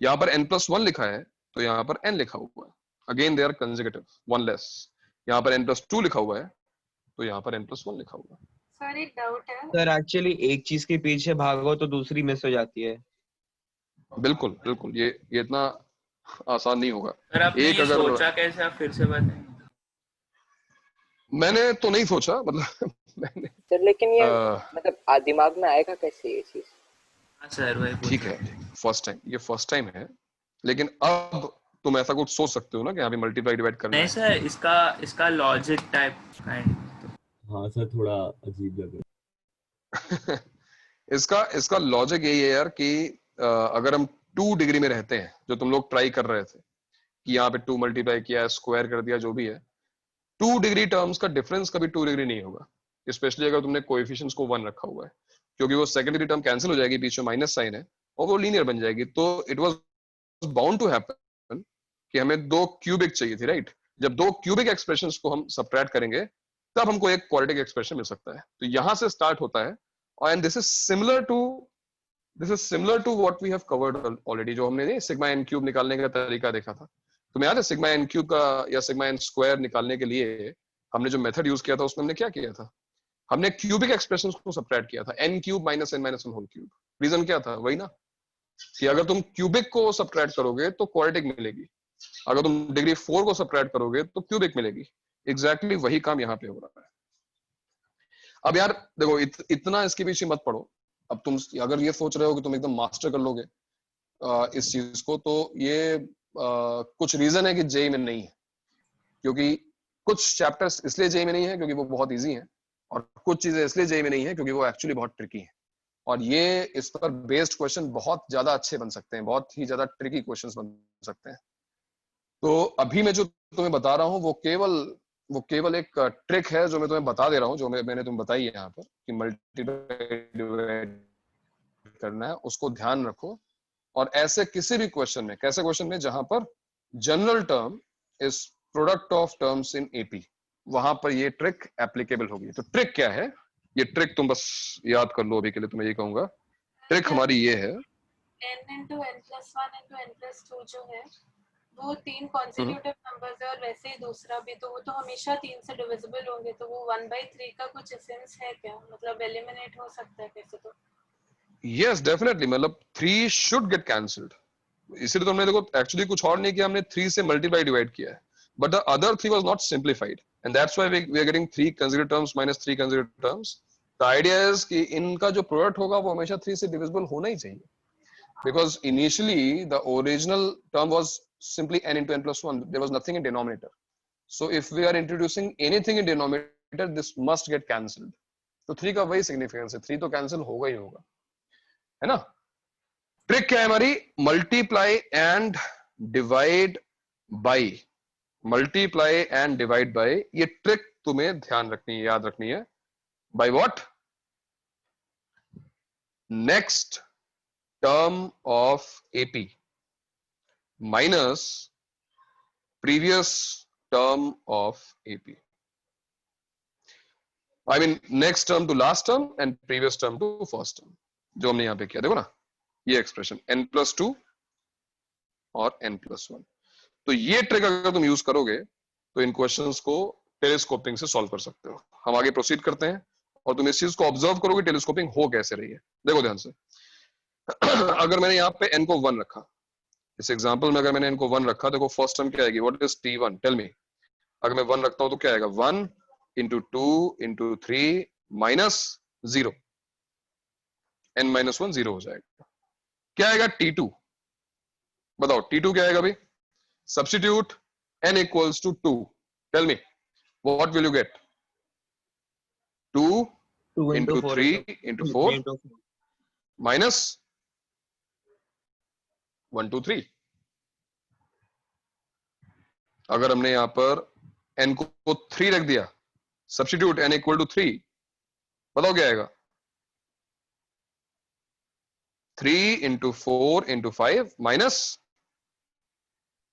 यहां पर n+1 लिखा है तो यहां पर n लिखा हुआ है, again they are consecutive, one less. यहां पर n+2 लिखा हुआ है तो यहां पर n+1 लिखा हुआ है। सर एक डाउट है सर, एक्चुअली एक चीज के पीछे भागो तो दूसरी मिस हो जाती है। बिल्कुल बिल्कुल, ये इतना आसान नहीं होगा। सर आपने एक ये अगर सोचा कैसे, आप फिर से बताएं। मैंने तो नहीं सोचा, मतलब मैंने सर लेकिन ये मतलब दिमाग में आएगा कैसे ये चीज। हाँ सर वही पूछ ठीक रहा है, ये फर्स्ट टाइम है, लेकिन अब तुम ऐसा कुछ सोच सकते हो ना कि यहाँ पे मल्टीप्लाई डिवाइड करना नहीं है। सर, इसका लॉजिक टाइप काइंड। हाँ सर, थोड़ा अजीब लग रहा है। इसका लॉजिक यही है यार कि अगर हम 2 डिग्री में रहते हैं, जो तुम लोग ट्राई कर रहे थे कि यहाँ पे 2 मल्टीप्लाई किया, स्क्वायर कर दिया, जो भी है, 2 डिग्री टर्म्स का डिफरेंस कभी 2 डिग्री नहीं होगा, स्पेशली अगर तुमने कोएफिशिएंट्स को 1 रखा हुआ है, क्योंकि वो सेकंड डिग्री टर्म कैंसिल हो जाएगी, बीच में माइनस साइन है और वो लीनियर बन जाएगी। तो it was bound to happen कि हमें 2 क्यूबिक चाहिए थी, राइट। जब 2 क्यूबिक एक्सप्रेशंस को हम सबट्रैक्ट करेंगे तब हमको एक क्वाड्रेटिक एक्सप्रेशन मिल सकता है। तो यहां से स्टार्ट होता है, and this is similar to what we have covered already, जो हमने सिग्मा एन क्यूब निकालने का तरीका देखा था। तुम्हें याद है सिग्मा एन क्यूब का या सिग्मा एन स्क्वायर निकालने के लिए हमने जो मेथड यूज किया था उसमें हमने क्या किया था, हमने क्यूबिक एक्सप्रेशंस को सबट्रैक्ट किया था, n cube minus n minus 1 whole cube. Reason क्या था, वही ना कि अगर तुम क्यूबिक को सबट्रैक्ट करोगे तो क्वाड्रेटिक मिलेगी, अगर तुम डिग्री 4 को सबट्रैक्ट करोगे तो क्यूबिक मिलेगी। एग्जैक्टली वही काम यहाँ पे हो रहा है। अब यार देखो, इतना इसके पीछे मत पड़ो। अब तुम अगर ये सोच रहे हो कि तुम एकदम मास्टर कर लोगे इस चीज को, तो ये कुछ रीजन है कि जेई में नहीं है, क्योंकि कुछ चैप्टर्स इसलिए जेई में नहीं है क्योंकि वो बहुत इजी हैं, और कुछ चीजें इसलिए जेई में नहीं है क्योंकि वो एक्चुअली बहुत ट्रिकी है, और ये इस पर बेस्ड क्वेश्चन बहुत ज्यादा अच्छे बन सकते हैं, बहुत ही ज्यादा ट्रिकी क्वेश्चंस बन सकते हैं। तो अभी मैं जो तुम्हें बता रहा हूँ वो केवल एक ट्रिक है जो मैं तुम्हें बता दे रहा हूँ, जो मैंने तुम्हें बताई है यहाँ पर कि मल्टीप्लाई डिवाइड करना है, उसको ध्यान रखो। और ऐसे किसी भी क्वेश्चन में, कैसे क्वेश्चन में जहां पर general term is product of terms in AP, वहां पर ये ट्रिक एप्लीकेबल होगी। तो ट्रिक क्या है, ये ट्रिक तुम बस याद कर लो अभी के लिए, तुम्हें ये कहूंगा ट्रिक हमारी ये है, n into n plus 1 into n plus 2 जो है वो 3 कॉन्सेक्यूटिव नंबर्स है, और वैसे ही दूसरा भी, तो वो तो हमेशा 3 से डिविजिबल होंगे, तो वो 1/3 का कुछ एसेंस है क्या, मतलब एलिमिनेट हो सकता है कैसे? तो यस डेफिनेटली, मतलब 3 शुड गेट कैंसिल्ड, इसलिए तो हमने देखो एक्चुअली कुछ और नहीं किया, हमने 3 से मल्टीप्लाई डिवाइड किया है, but the other 3 was not simplified and that's why we are getting 3 considered terms minus 3 considered terms. The idea is कि इनका जो प्रोडक्ट होगा वो हमेशा 3 से डिविजिबल होना ही चाहिए, because initially the original term was simply n into n plus 1, there was nothing in denominator, so if we are introducing anything in denominator this must get cancelled, तो 3 का वही significance है, 3 तो cancel होगा ही होगा, है ना। ट्रिक क्या है हमारी, multiply and divide bye, multiply and divide bye, ये ट्रिक तुम्हें ध्यान रखनी है, याद रखनी है। By what, next term of AP minus previous term of AP. I mean next term to last term and previous term to first term, जो हमने यहाँ पे किया, देखो ना ये एक्सप्रेशन n+2 और n+1। तो ये ट्रिक अगर तुम यूज करोगे तो इन क्वेश्चंस को टेलीस्कोपिंग से सॉल्व कर सकते हो। हम आगे प्रोसीड करते हैं और तुम इस चीज को ऑब्जर्व करोगे टेलीस्कोपिंग हो कैसे रही है। देखो ध्यान से, अगर मैंने यहाँ पे n को 1 रखा, इस एग्जांपल में अगर मैंने n को 1 रखा, देखो फर्स्ट टर्म क्या आएगी, व्हाट इज t1, टेल मी। अगर मैं 1 रखता हूं तो क्या आएगा, 1 into 2 into 3 minus 0, n minus 1 0 हो जाएगा। क्या आएगा t2, बताओ t2 क्या आएगा भाई, substitute n equals to 2, tell me what will you get, 2 into 3 into 4 minus 1 2 3। अगर हमने यहां पर n को 3 रख दिया, सब्स्टिट्यूट n इक्वल टू 3, बताओ क्या आएगा, 3 into 4 into 5 minus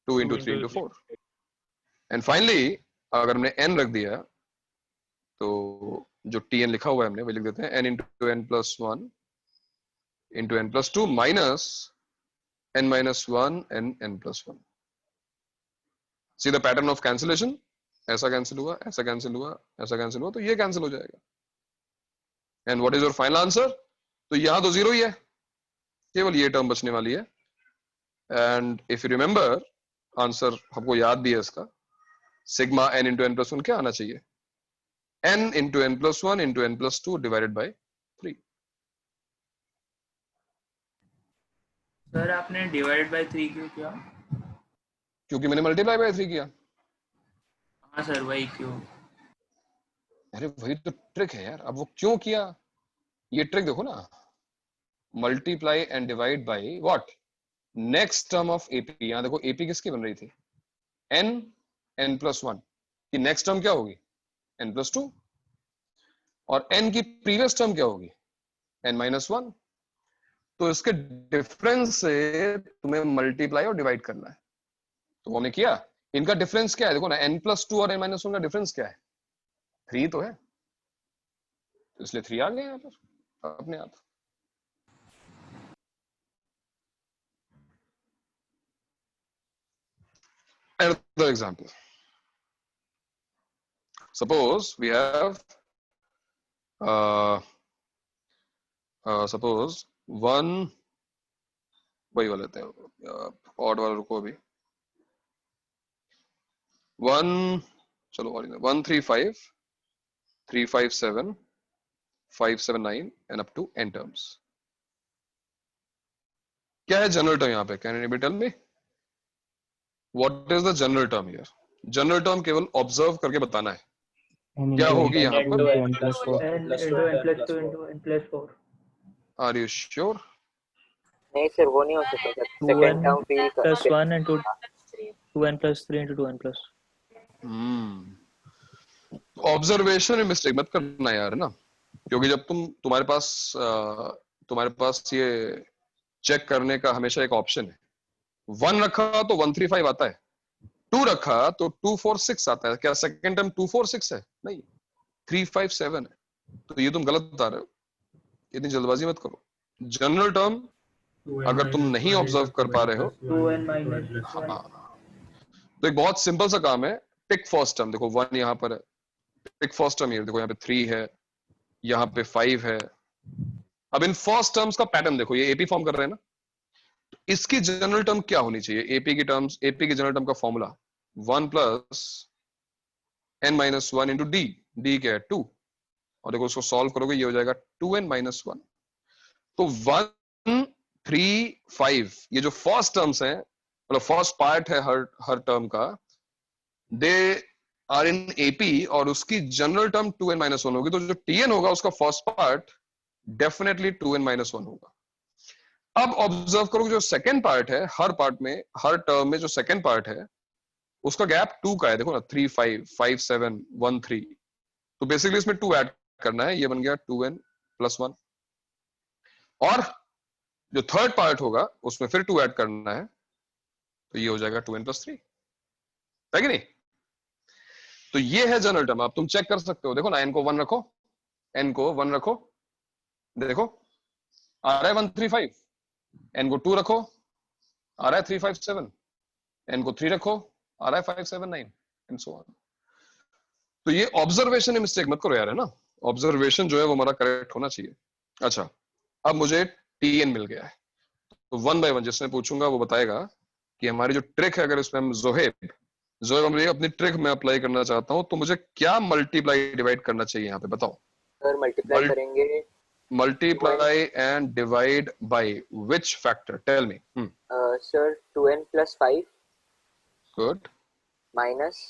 2 into 3 into 4। And finally अगर हमने n रख दिया तो जो tn लिखा हुआ है हमने वही लिख देते हैं, n into n plus 1 into n plus 2 minus n minus 1 and n plus 1। See the pattern of cancellation, ऐसा कैंसिल हुआ, ऐसा कैंसिल हुआ, ऐसा कैंसिल हुआ, तो ये कैंसिल हो जाएगा। And what is your final answer, तो यहां तो 0 ही है, केवल ये टर्म बचने वाली है। And if you remember, answer हमको याद भी है इसका, sigma n into n plus 1 क्या आना चाहिए, n into n plus 1 into n plus 2 divided by 3। Sir आपने डिवाइड बाय 3 क्यों किया, क्योंकि मैंने मल्टीप्लाई बाय 3 किया। हाँ सर वही क्यों, अरे वही तो ट्रिक है यार, अब वो क्यों किया, ये ट्रिक देखो ना, multiply and divide by what, next term of AP. यहां देखो एपी किसकी बन रही थी, n n plus 1 की नेक्स्ट टर्म क्या होगी, n plus 2, और n की प्रीवियस टर्म क्या होगी, n minus 1। तो इसके डिफरेंस से तुम्हें मल्टीप्लाई और डिवाइड करना है, तो हमने किया। इनका डिफरेंस क्या है, देखो ना, n plus 2 और n minus 1 का डिफरेंस क्या है, 3 तो है, तो इसलिए 3 आ गए यहाँ पर अपने आप। Another example, suppose we have suppose 1, वही वाला लेते हैं, ऑड वाला रुको अभी, 1, चलो और 1 3 5 3 5 7 5 7 9 and up to n terms। क्या है जनरल टर्म यहाँ पे, can anybody tell me what is the general term here. General term केवल ऑब्जर्व करके बताना है, क्या होगी यहाँ पर, n into n plus 2 into n plus 4। Are you sure, नहीं सर वो नहीं हो सकता, सेकंड टर्म भी plus 1 into 2n plus 3 into 2n plus। Observation में मिस्टेक मत करना यार, है ना, क्योंकि जब तुम्हारे पास तुम्हारे पास ये चेक करने का हमेशा एक ऑप्शन है। 1 रखा तो 135 आता है, 2 रखा तो 246 आता है। क्या सेकंड टर्म 246 है? नहीं, 357 है। तो ये तुम गलत बता रहे हो, इतनी जल्दबाजी मत करो। जनरल टर्म अगर तुम नहीं ऑब्जर्व कर पा रहे हो, 2n minus 1 हाँ, तो एक बहुत सिंपल सा काम है। पिक फर्स्ट टर्म, देखो 1 यहाँ पर है, पिक फर्स्ट टर्म, ये देखो यहाँ पे 3 है, यहाँ पे 5 है। अब इन फर्स्ट टर्म्स का पैटर्न देखो, ये एपी फॉर्म कर रहे हैं ना, तो इसकी जनरल टर्म क्या होनी चाहिए? एपी की टर्म्स, एपी की जनरल टर्म का formula 1 plus n minus 1 into D. D क्या है? 2। और देखो उसको सॉल्व करोगे, ये हो जाएगा 2n माइनस 1। तो 1 3 5 ये जो फर्स्ट टर्म्स हैं, मतलब फर्स्ट पार्ट है हर टर्म का, दे आर इन एपी, और उसकी जनरल टर्म 2n माइनस 1 होगी। तो जो tn होगा उसका first part definitely 2n minus 1 होगा। अब ऑब्जर्व करो, जो सेकंड पार्ट है, हर पार्ट में, हर टर्म में जो सेकंड पार्ट है उसका गैप 2 का है। देखो ना, 3 5 5 7 1 3। तो बेसिकली इसमें 2 ऐड करना है, ये बन गया 2n प्लस 1। और जो थर्ड पार्ट होगा उसमें फिर 2 ऐड करना है, तो ये हो जाएगा 2n प्लस 3, है कि नहीं? तो ये है जनरल टर्म। अब तुम चेक कर सकते हो, देखो ना, n को 1 रखो, n को 1 रखो, देखो आ रहा है 135। n को 2 रखो, आ रहा है 357। n को 3 रखो, आ रहा है 579 एंड सो ऑन। तो ये ऑब्जर्वेशन में मिस्टेक मत करो यार, है ना? ऑब्जर्वेशन जो है वो हमारा करेक्ट होना चाहिए। अच्छा, अब मुझे tn मिल गया है, तो 1 बाय 1 जिसने पूछूंगा वो बताएगा कि हमारी जो ट्रिक है, अगर इसमें हम जोहेब अपनी ट्रिक में अप्लाई करना चाहता हूं, तो मुझे क्या मल्टीप्लाई डिवाइड करना चाहिए यहाँ पे, बताओ। सर मल्टीप्लाई करेंगे, multiply and divide by which factor? Tell me. Sir 2n plus 5 Good. minus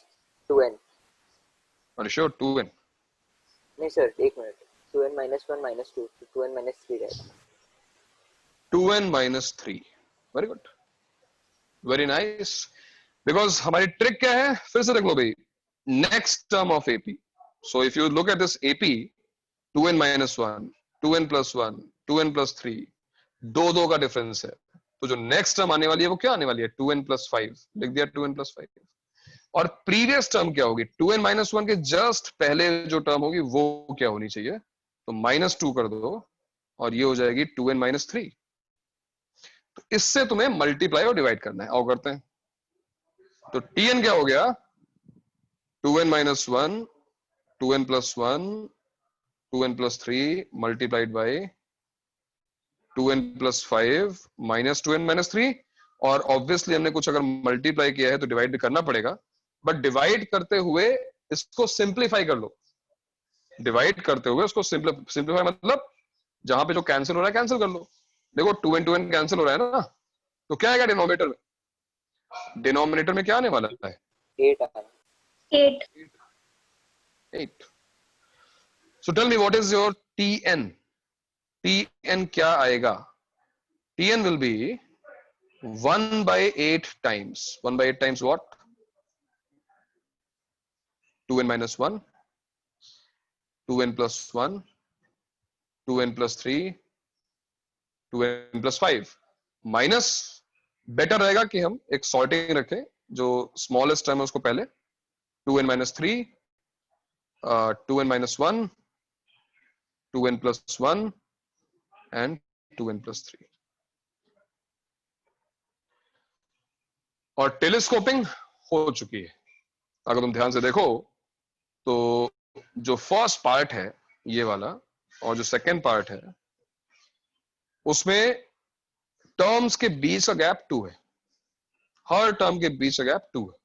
2n. Are you sure? 2n. नहीं सर, एक minute, 2n minus 1 minus 2, 2n minus 3 रहेगा। 2n minus 3. Very good. Very nice. Because हमारी trick क्या है? फिर से देख लो भाई, next term of AP. So if you look at this AP, 2n minus 1, 2n plus 1, 2n plus 3, 2 का difference है। तो जो नेक्स्ट टर्म आने वाली है वो क्या आने वाली है? 2n plus 5। लिख दिया 2n plus 5। और प्रीवियस टर्म क्या होगी? 2n minus 1 के जस्ट पहले जो टर्म होगी वो क्या होनी चाहिए? तो -2 कर दो और ये हो जाएगी 2n minus 3। तो इससे तुम्हें मल्टीप्लाई और डिवाइड करना है। आओ करते हैं। तो tn क्या हो गया? 2n minus 1, 2n plus 1, 2n plus 3 multiplied by 2n plus 5 minus 2n minus 3। और ऑब्वियसली हमने कुछ अगर मल्टीप्लाई किया है तो डिवाइड भी करना पड़ेगा, बट डिवाइड करते हुए इसको सिंप्लीफाई कर लो। डिवाइड करते हुए उसको सिंप्लीफाई मतलब जहां पे जो कैंसिल हो रहा है कैंसिल कर लो। देखो 2n कैंसिल हो रहा है ना, तो क्या आएगा डिनोमिनेटर में? डिनोमिनेटर में क्या आने वाला है? 8 8। So tell me what is your tn? tn क्या आएगा? tn will be 1 by 8 times. 1 by 8 times what? 2n minus 1, 2n plus 1, 2n plus 3, 2n plus 5 minus. Better रहेगा कि हम एक सॉर्टिंग रखें, जो स्मॉलेस्ट टर्म है उसको पहले, 2n minus 3, 2n minus 1, 2n plus 1 and 2n plus 3। और टेलीस्कोपिंग हो चुकी है। अगर तुम ध्यान से देखो तो जो फर्स्ट पार्ट है ये वाला और जो सेकंड पार्ट है उसमें टर्म्स के बीच का गैप 2 है। हर टर्म के बीच का गैप 2 है।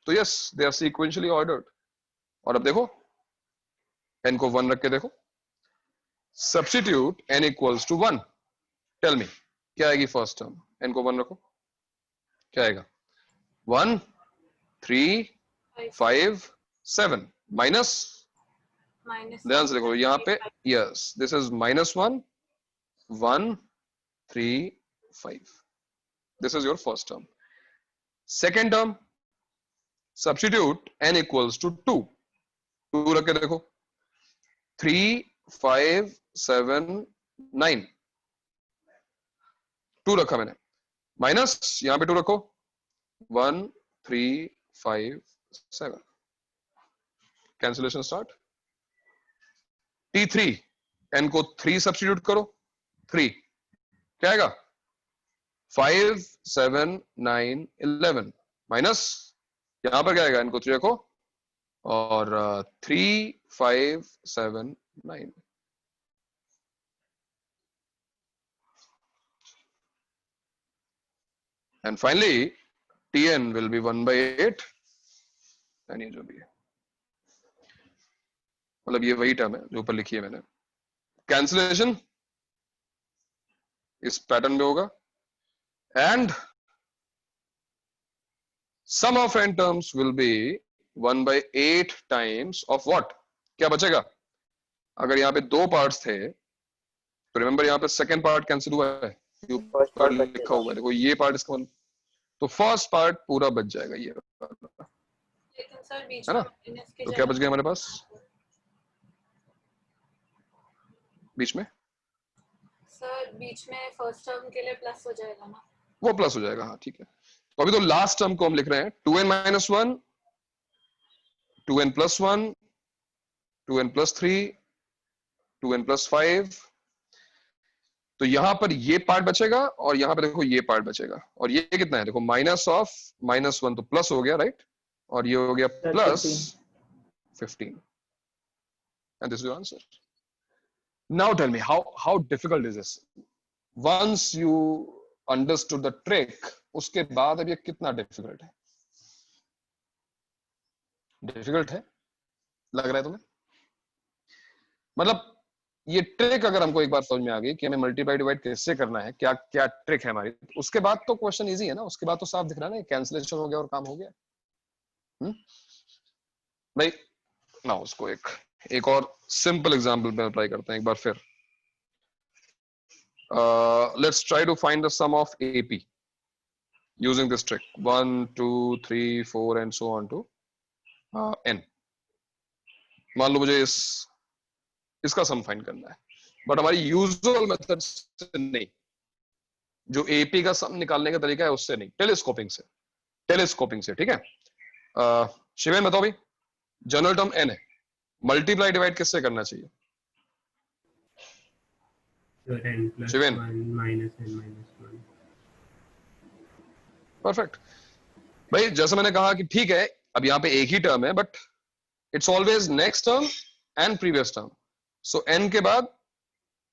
तो yes, they are sequentially ordered. और अब देखो n को 1 रख के देखो, substitute n equals to 1। Tell me क्या आएगी फर्स्ट टर्म? n को 1 रखो, क्या आएगा? 1 3 5 7 माइनस, ध्यान से देखो यहाँ पे, yes this is -1 1 3 5। This is your first term. Second term substitute n equals to 2। 2 रख के देखो, 3 5 7 9, 2 रखा मैंने, माइनस यहां पे 2 रखो, 1 3 5 7, कैंसिलेशन स्टार्ट। T3 n को 3 सब्स्टिट्यूट करो, 3 क्या आएगा 5 7 9 11, माइनस यहां पर क्या आएगा, n को 3 रखो और 3 5 7 9, and finally Tn will be 1/8, and ये जो भी है मतलब ये वही टर्म है जो ऊपर लिखी है मैंने। कैंसिलेशन इस पैटर्न में होगा, and sum of n terms will be 1/8 times of what, क्या बचेगा, अगर यहाँ पे 2 पार्ट्स थे तो रिमेंबर यहाँ पे सेकंड पार्ट कैंसिल हुआ है, फर्स्ट पार्ट लिखा हुआ है, देखो ये पार्ट इसका, तो फर्स्ट पार्ट पूरा बच जाएगा ये, लेकिन सर बीच है में ना, माइनस के तो क्या बच गया हमारे पास बीच में, सर बीच में फर्स्ट टर्म के लिए प्लस हो जाएगा ना, वो प्लस हो जाएगा, हाँ ठीक है। तो अभी तो लास्ट टर्म को हम लिख रहे हैं 2n - 1, 2n + 1, 2n + 3, 2n + 5, तो यहां पर ये पार्ट बचेगा और यहां पर देखो ये पार्ट बचेगा, और ये कितना है देखो माइनस ऑफ -1 तो प्लस हो गया, राइट, और ये हो गया plus 15, and this is your answer. Now tell me how difficult is this? Once you understood the trick, उसके बाद अब ये कितना डिफिकल्ट है, डिफिकल्ट है लग रहा है तुम्हें, मतलब ये ट्रिक अगर हमको एक बार समझ में आ गई कि हमें मल्टीप्लाई डिवाइड कैसे करना है, क्या क्या ट्रिक है हमारी, उसके बाद तो क्वेश्चन इजी है ना, उसके बाद तो साफ दिख रहा है ना, कैंसिलेशन हो गया और काम हो गया। भाई ना उसको एक और सिंपल एग्जांपल में अप्लाई करते हैं एक बार फिर। Let's try to find the sum of AP using this trick 1 2 3 4 and so on to n। मान लो मुझे इसका सम फाइंड करना है, बट हमारी यूजुअल मेथड से नहीं, जो AP का सम निकालने का तरीका है उससे नहीं, टेलीस्कोपिंग से, ठीक है। शिवेन बताओ भाई, जनरल टर्म n है, मल्टीप्लाई डिवाइड किससे करना चाहिए, शिवेन? परफेक्ट भाई, जैसे मैंने कहा कि ठीक है अब यहाँ पे एक ही टर्म है, but it's always next term and previous term, so n के बाद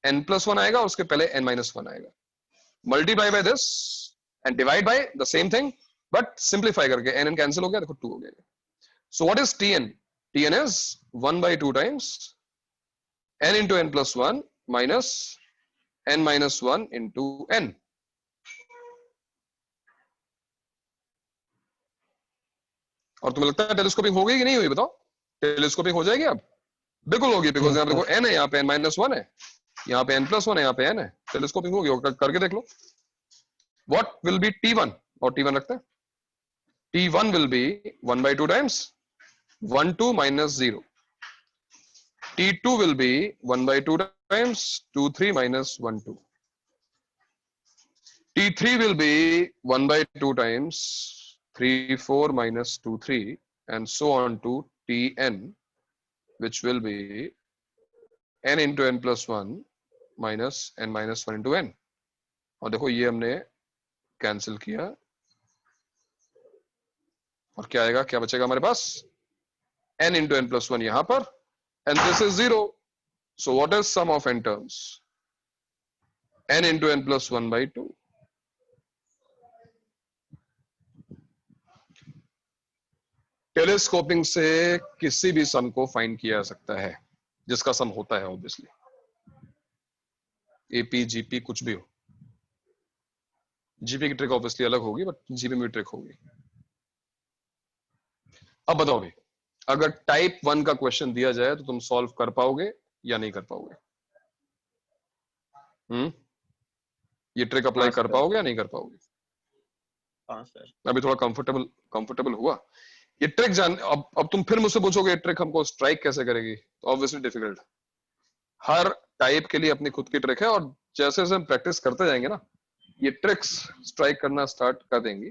n + 1 आएगा, उसके पहले n - 1 आएगा, multiply by this and divide by the same thing, but simplify करके n कैंसिल हो गया, देखो 2 हो गया। So what is Tn? Tn is 1/2 times n into n + 1 minus n - 1 into n। और तुम्हें लगता है टेलीस्कोपिंग हो गई कि नहीं हुई, बताओ, टेलीस्कोपिंग हो जाएगी अब? बिल्कुल होगी, बिकॉज यहाँ पे देखो n है, यहाँ पे n - 1 है, यहाँ पे n + 1 है, यहाँ पे n है, टेलीस्कोपिंग होगी, और करके देख लो। व्हाट विल बी T1, और T1 रखते हैं, T1 will be 1/2 times 1 2 minus 0, T2 will be 1/2 times 2 3 minus 1 2, T3 will be 1/2 times 3 4 minus 2 3, and so on to Tn, which will be n into n + 1 minus n - 1 into n। और देखो ये हमने cancel किया, और क्या आएगा, क्या बचेगा हमारे पास, n into n + 1 यहां पर, and this is 0, so what is sum of n terms? n into n + 1/2। Telescoping से किसी भी सम को फाइंड किया जा सकता है, जिसका सम होता है ऑब्वियसली, AP GP कुछ भी हो, GP की ट्रिक ऑब्वियसली अलग होगी, बट GP में ट्रिक होगी। अब बताओ भाई, अगर टाइप 1 का क्वेश्चन दिया जाए तो तुम सॉल्व कर पाओगे या नहीं कर पाओगे? ये ट्रिक अप्लाई कर पाओगे या नहीं कर पाओगे? हाँ सर। अभी थोड़ा कंफर्टेबल हुआ ये ट्रिक जान। अब तुम फिर मुझसे पूछोगे ट्रिक हमको स्ट्राइक कैसे करेगी, तो ऑब्वियसली डिफिकल्ट। हर टाइप के लिए अपनी खुद की ट्रिक है, और जैसे जैसे हम प्रैक्टिस करते जाएंगे ना, ये ट्रिक्स स्ट्राइक करना स्टार्ट कर देंगी।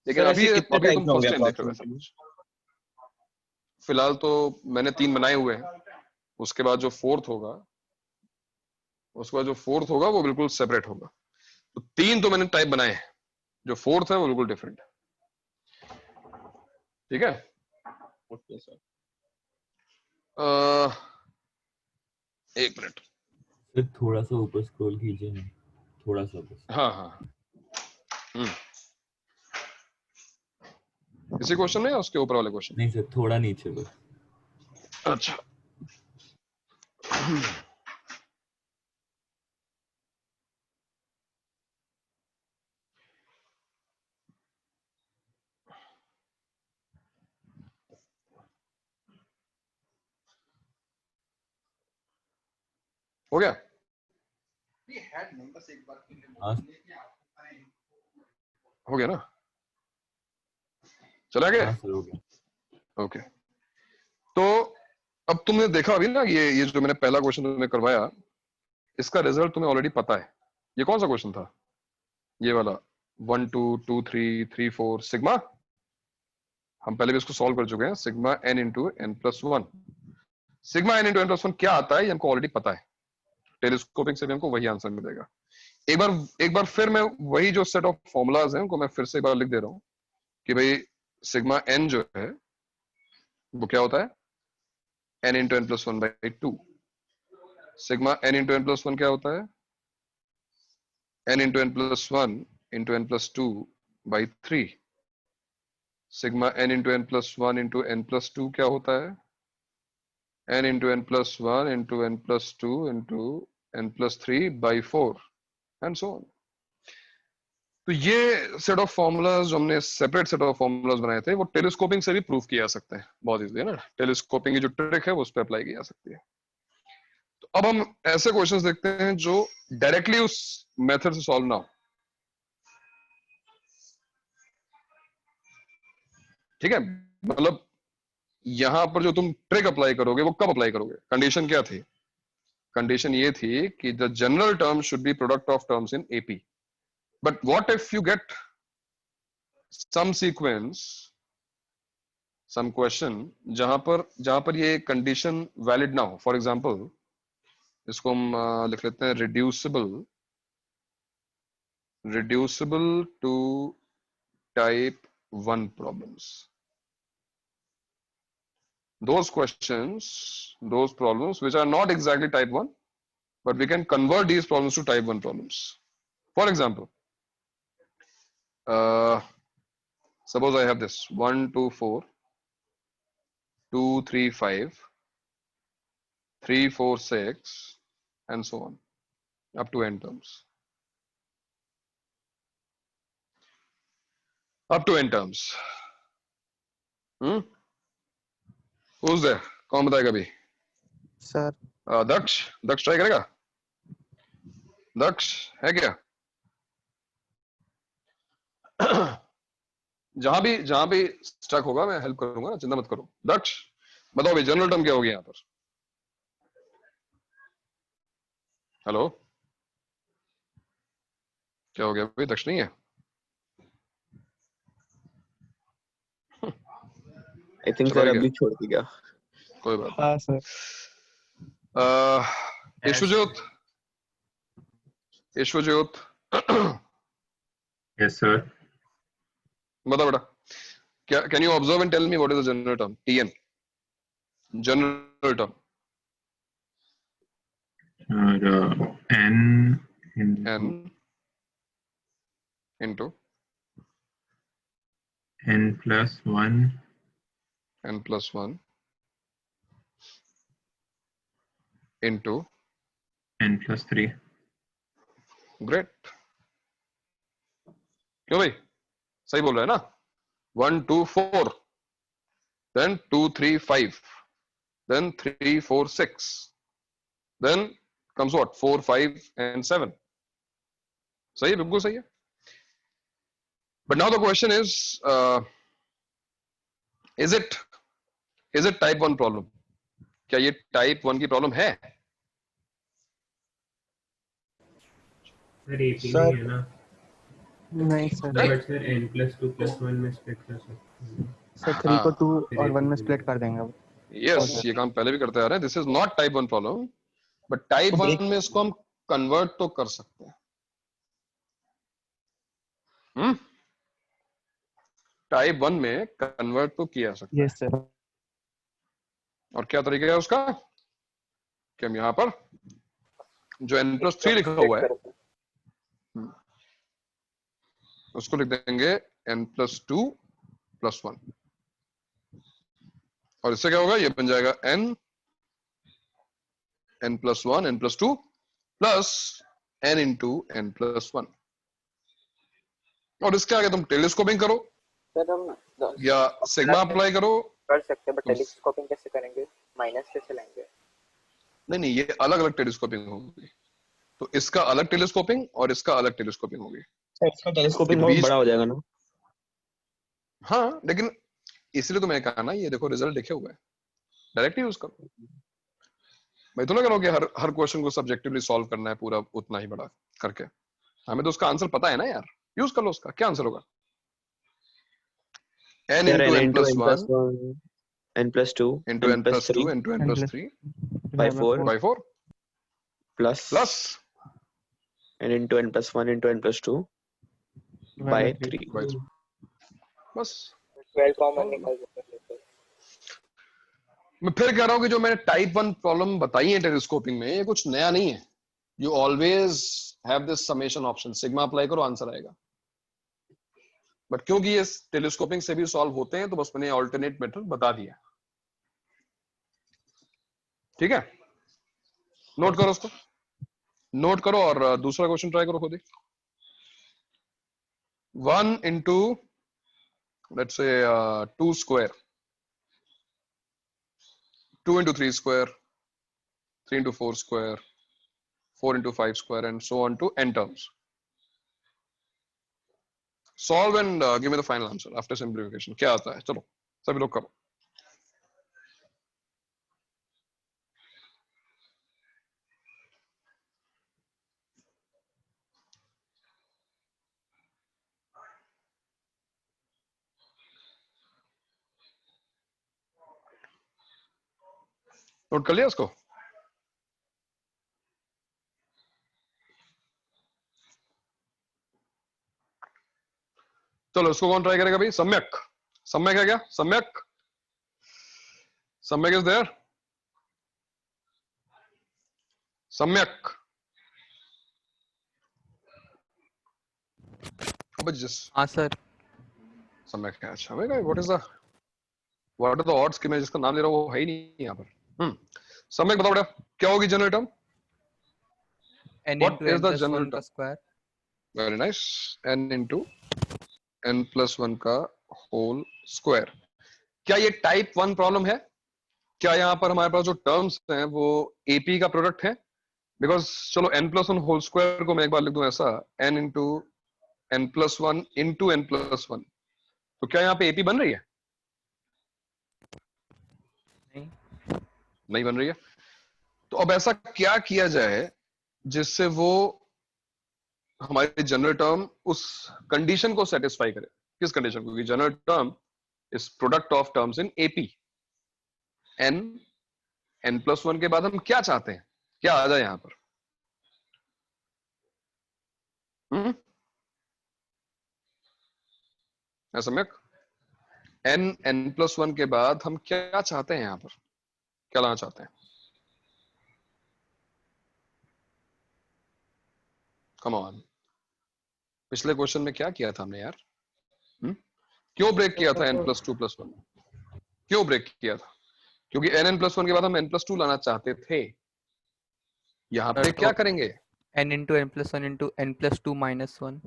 लेकिन सर अभी ऐसे कितने अभी टाइप तुम में होंगे फर्स्ट टाइम देख रहे हो ऐसा approximately? कुछ। फिलहाल तो मैंने 3 बनाए हुए हैं, उसके बाद जो फोर्थ होगा वो बिल्कुल सेपरेट होगा। तो 3 तो मैंने टाइप बनाए हैं, जो फोर्थ है वो बिल्कुल डिफरेंट है। ठीक है। Okay sir. एक मिनट। सर थोड़ा सा ऊपर स्क्रॉल कीजिए ना, थोड़ा सा बस। हाँ हाँ। इसी क्वेश्चन में या उसके ऊपर वाले क्वेश्चन? नहीं सर, थोड़ा नीचे बस। अच्छा। हो गया? हाँ हो गया ना? चला गया? हाँ सर, हो गया। ओके। तो अब तुमने देखा अभी ना, ये जो मैंने पहला क्वेश्चन तुम्हें करवाया, इसका रिजल्ट तुम्हें ऑलरेडी पता है। ये कौन सा क्वेश्चन था? ये वाला 1 2 2 3 3 4 सिग्मा। हम पहले भी इसको सॉल्व कर चुके हैं। Sigma n into n plus one. Sigma n into n plus one क्या आता है ये हमको ऑलरेडी पता है। टेलीस्कोपिंग से भी हमको वही आंसर मिलेगा। एक बार फिर मैं वही जो सेट ऑफ फॉर्मूलाज हैं उनको मैं फिर से एक बार लिख दे रहा हूँ कि भाई सिग्मा n जो है वो क्या होता है? n into n plus one by two. Sigma n into n plus one क्या होता है? n into n plus one into n plus two by three. Sigma n into n plus one into n plus two क्या होता है? n into n plus one into n plus two into n plus three by four and so on. तो ये set of formulas जो हमने separate set of formulas बनाए थे वो टेलीस्कोपिंग से भी प्रूव किया जा सकते हैं बहुत इजीली, है ना। टेलीस्कोपिंग की जो ट्रिक है वो उस पर अप्लाई की जा सकती है। तो अब हम ऐसे क्वेश्चंस देखते हैं जो डायरेक्टली उस मेथड से सॉल्व ना हो। ठीक है, मतलब यहां पर जो तुम ट्रिक अप्लाई करोगे वो कब अप्लाई करोगे? कंडीशन क्या थी? कंडीशन ये थी कि the general term should be product of terms in AP. But what if you get some sequence, some question जहां पर ये कंडीशन वैलिड ना हो? फॉर एग्जांपल इसको हम लिख लेते हैं reducible to type 1 problems. Those questions, those problems which are not exactly type 1, but we can convert these problems to type 1 problems. For example, suppose I have this 1 2 4 2 3 5 3 4 6 and so on up to n terms. Up to n terms. Who's there? कौन बताएगा अभी? Sir दक्ष try करेगा? दक्ष है क्या? जहां भी stuck होगा मैं हेल्प करूंगा ना, चिंता मत करो। दक्ष बताओ भाई जनरल टर्म क्या होगी यहां पर? हेलो, क्या हो गया भाई? दक्ष नहीं है? आई थिंक सर अभी छोड़ दिया। कोई बात हाँ सर। ईश्वरज्योत yes sir. बताओ बेटा, क्या can you observe and tell me what is the general term? T n general term. n into n plus 1 into n plus 3। Great. क्यों भाई, सही बोल रहा है ना? 1 2 4 then 2 3 5 then 3 4 6 then comes what? 4 5 and 7। सही है, बिल्कुल सही है। But now the question is it type 1 problem? क्या ये टाइप 1 की प्रॉब्लम है? सर एपी नहीं है ना? नहीं सर, बट सर n+2+1 में स्प्लिट कर सकते हैं। सर 3 को 2 फिर और 1 में AP स्प्लिट कर देंगे वो। यस, ये काम पहले भी करते आ रहे हैं. This is not type 1 problem, but type 1 में इसको हम कन्वर्ट तो कर सकते हैं. टाइप 1 में कन्वर्ट तो किया सकता है. Yes sir. और क्या तरीका है उसका कि हम यहाँ पर जो n+3 लिखा हुआ है उसको लिख देंगे n+2+1, और इससे क्या होगा, ये बन जाएगा n+1 n+2 plus n into n+1. और इसके आगे तुम टेलीस्कोपिंग करो सर हम या सिग्मा अप्लाई करो. कर सकते हैं, बट टेलीस्कोपिंग कैसे करेंगे? माइनस से चलाएंगे? नहीं, ये अलग अलग टेलीस्कोपिंग होगी. तो इसका अलग टेलीस्कोपिंग और इसका अलग टेलीस्कोपिंग होगी. इसका टेलीस्कोपिंग बहुत बड़ा हो जाएगा ना? हाँ, लेकिन इसलिए तो मैं कहा ना, ये देखो रिजल्ट लिखे हुए हैं, डायरेक्ट यूज करो. मैं तो ना कह रहा हूँ कि हर क्वेश्चन को सब्जेक्टिवली सॉल्व करना है पूरा उतना ही बड़ा करके. हमें तो उसका आंसर पता है ना यार, यूज कर लो उसका. क्या आंसर होगा? n into n+1 n+2 into n+2 into n+3 by 4 by 4 plus n into n+1 into n+2 by 3. बस 12 कॉमन निकल जाता है. मैं फिर कह रहा हूँ कि जो मैंने टाइप 1 प्रॉब्लम बताई है टेलीस्कोपिंग में, ये कुछ नया नहीं है. You always have this summation option. Sigma apply करो, आंसर आएगा. बट क्योंकि ये टेलीस्कोपिंग से भी सॉल्व होते हैं तो बस मैंने ऑल्टरनेट मेथड बता दिया. ठीक है, नोट करो उसको, नोट करो और दूसरा क्वेश्चन ट्राई करो खुद ही. 1 into let's say 2 square, 2 into 3 square, 3 into 4 square, 4 into 5 square, and so on to n terms. Solve and give me the final answer after simplification. क्या आता है? चलो सभी लोग करो. नोट कर लिया इसको? चलो इसको कौन ट्राई करेगा भाई? सम्यक. सम्यक है क्या? सम्यक, सम्यक इज देयर? सम्यक. हाँ सर. सम्यक है. अच्छा भाई, व्हाट आर द ऑड्स कि मैं जिसका नाम ले रहा हूँ वो है ही नहीं यहाँ पर. सम्यक बताओ बेटा, क्या होगी general term? n What into is the n+1 general का term? Square. Very nice. n into n+1 का होल स्क्वायर. क्या ये टाइप 1 प्रॉब्लम है? क्या यहाँ पर हमारे पास जो टर्म्स हैं वो एपी का प्रोडक्ट है? बिकॉज चलो n+1 होल स्क्वायर को मैं एक बार लिख दूं ऐसा, n into n+1 into n+1. तो क्या यहाँ पे एपी बन रही है? नहीं बन रही है. तो अब ऐसा क्या किया जाए जिससे वो हमारी जनरल टर्म उस कंडीशन को सेटिस्फाई करे? किस कंडीशन को? General term is product of terms in AP. n+1 के बाद हम क्या चाहते हैं? क्या आ जाए यहां पर? सम्यक, n+1 के बाद हम क्या चाहते हैं? यहां पर क्या लाना चाहते हैं? Come on. पिछले क्वेश्चन में क्या किया था हमने यार? क्यों ब्रेक किया था n+2+1? क्यों ब्रेक किया था? क्योंकि n+1 के बाद हम n+2 लाना चाहते थे. यहाँ पे क्या करेंगे? n into n+1 into n+2 minus 1.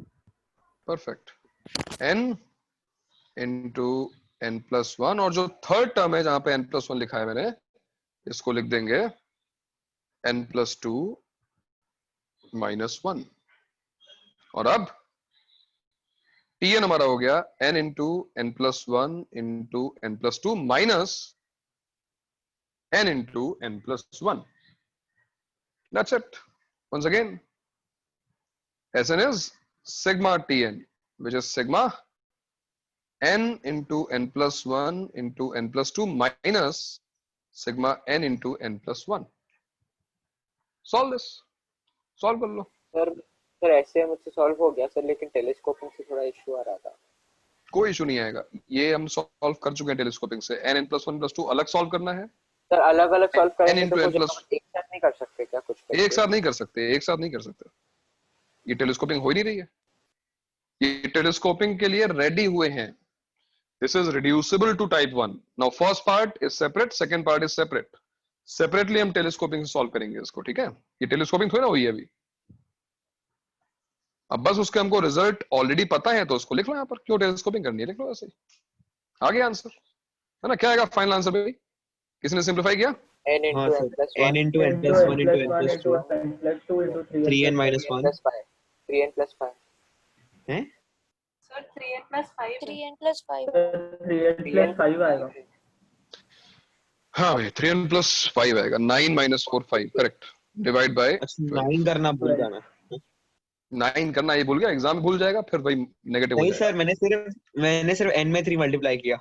Perfect. n into n+1, और जो थर्ड टर्म है जहां पे n+1 लिखा है मैंने, इसको लिख देंगे n+2 - 1. और अब Tn हमारा हो गया n into n+1 into n+2 minus n into n+1. That's it. Once again, Sn is sigma Tn, which is sigma n into n plus 1 into n plus 2 minus sigma n into n plus 1. Solve this. Solve कर लो. Sir ऐसे मुझसे solve हो गया sir, लेकिन telescoping से थोड़ा issue आ रहा था. कोई इशू नहीं आएगा, ये हम सॉल्व कर चुके हैं टेलीस्कोपिंग से. n plus 1 plus 2 अलग सॉल्व करना है. सर अलग अलग सॉल्व करेंगे n तो into n कुछ plus एक साथ नहीं कर सकते क्या? कुछ एक साथ नहीं कर सकते, एक साथ नहीं कर सकते. ये टेलीस्कोपिंग हो ही नहीं रही है. ये टेलीस्कोपिंग के लिए रेडी हुए हैं. This is reducible to type 1. Now first part is separate, second part is separate. Separately हम टेलीस्कोपिंग से सॉल्व करेंगे इसको, ठीक है? ये टेलीस्कोपिंग थोड़ी ना हुई है अभी. अब बस उसके हमको रिजल्ट ऑलरेडी पता है तो उसको लिख लो यहाँ पर. क्यों टेलीस्कोपिंग करनी है, लिख लो ऐसे ही. आगे आंसर है ना? क्या आएगा फाइनल आंसर भाई? किसने सिंपलीफाई किया? n into n plus 1 n into n plus 1 into n plus 2 3n minus 1 3n plus 5 हैं? Sir 3n plus 5 3n plus 5 3n plus 5 आएगा. हाँ भाई 3n plus 5 आएगा. 9 minus 4 5 करेक्ट. डिवाइड बाय 9 करना भूल जाना. 9 करना ये भूल गया, एग्जाम में भूल जाएगा फिर भाई नेगेटिव हो नहीं जाएगा. सर मैंने सिर्फ n में 3 मल्टीप्लाई किया.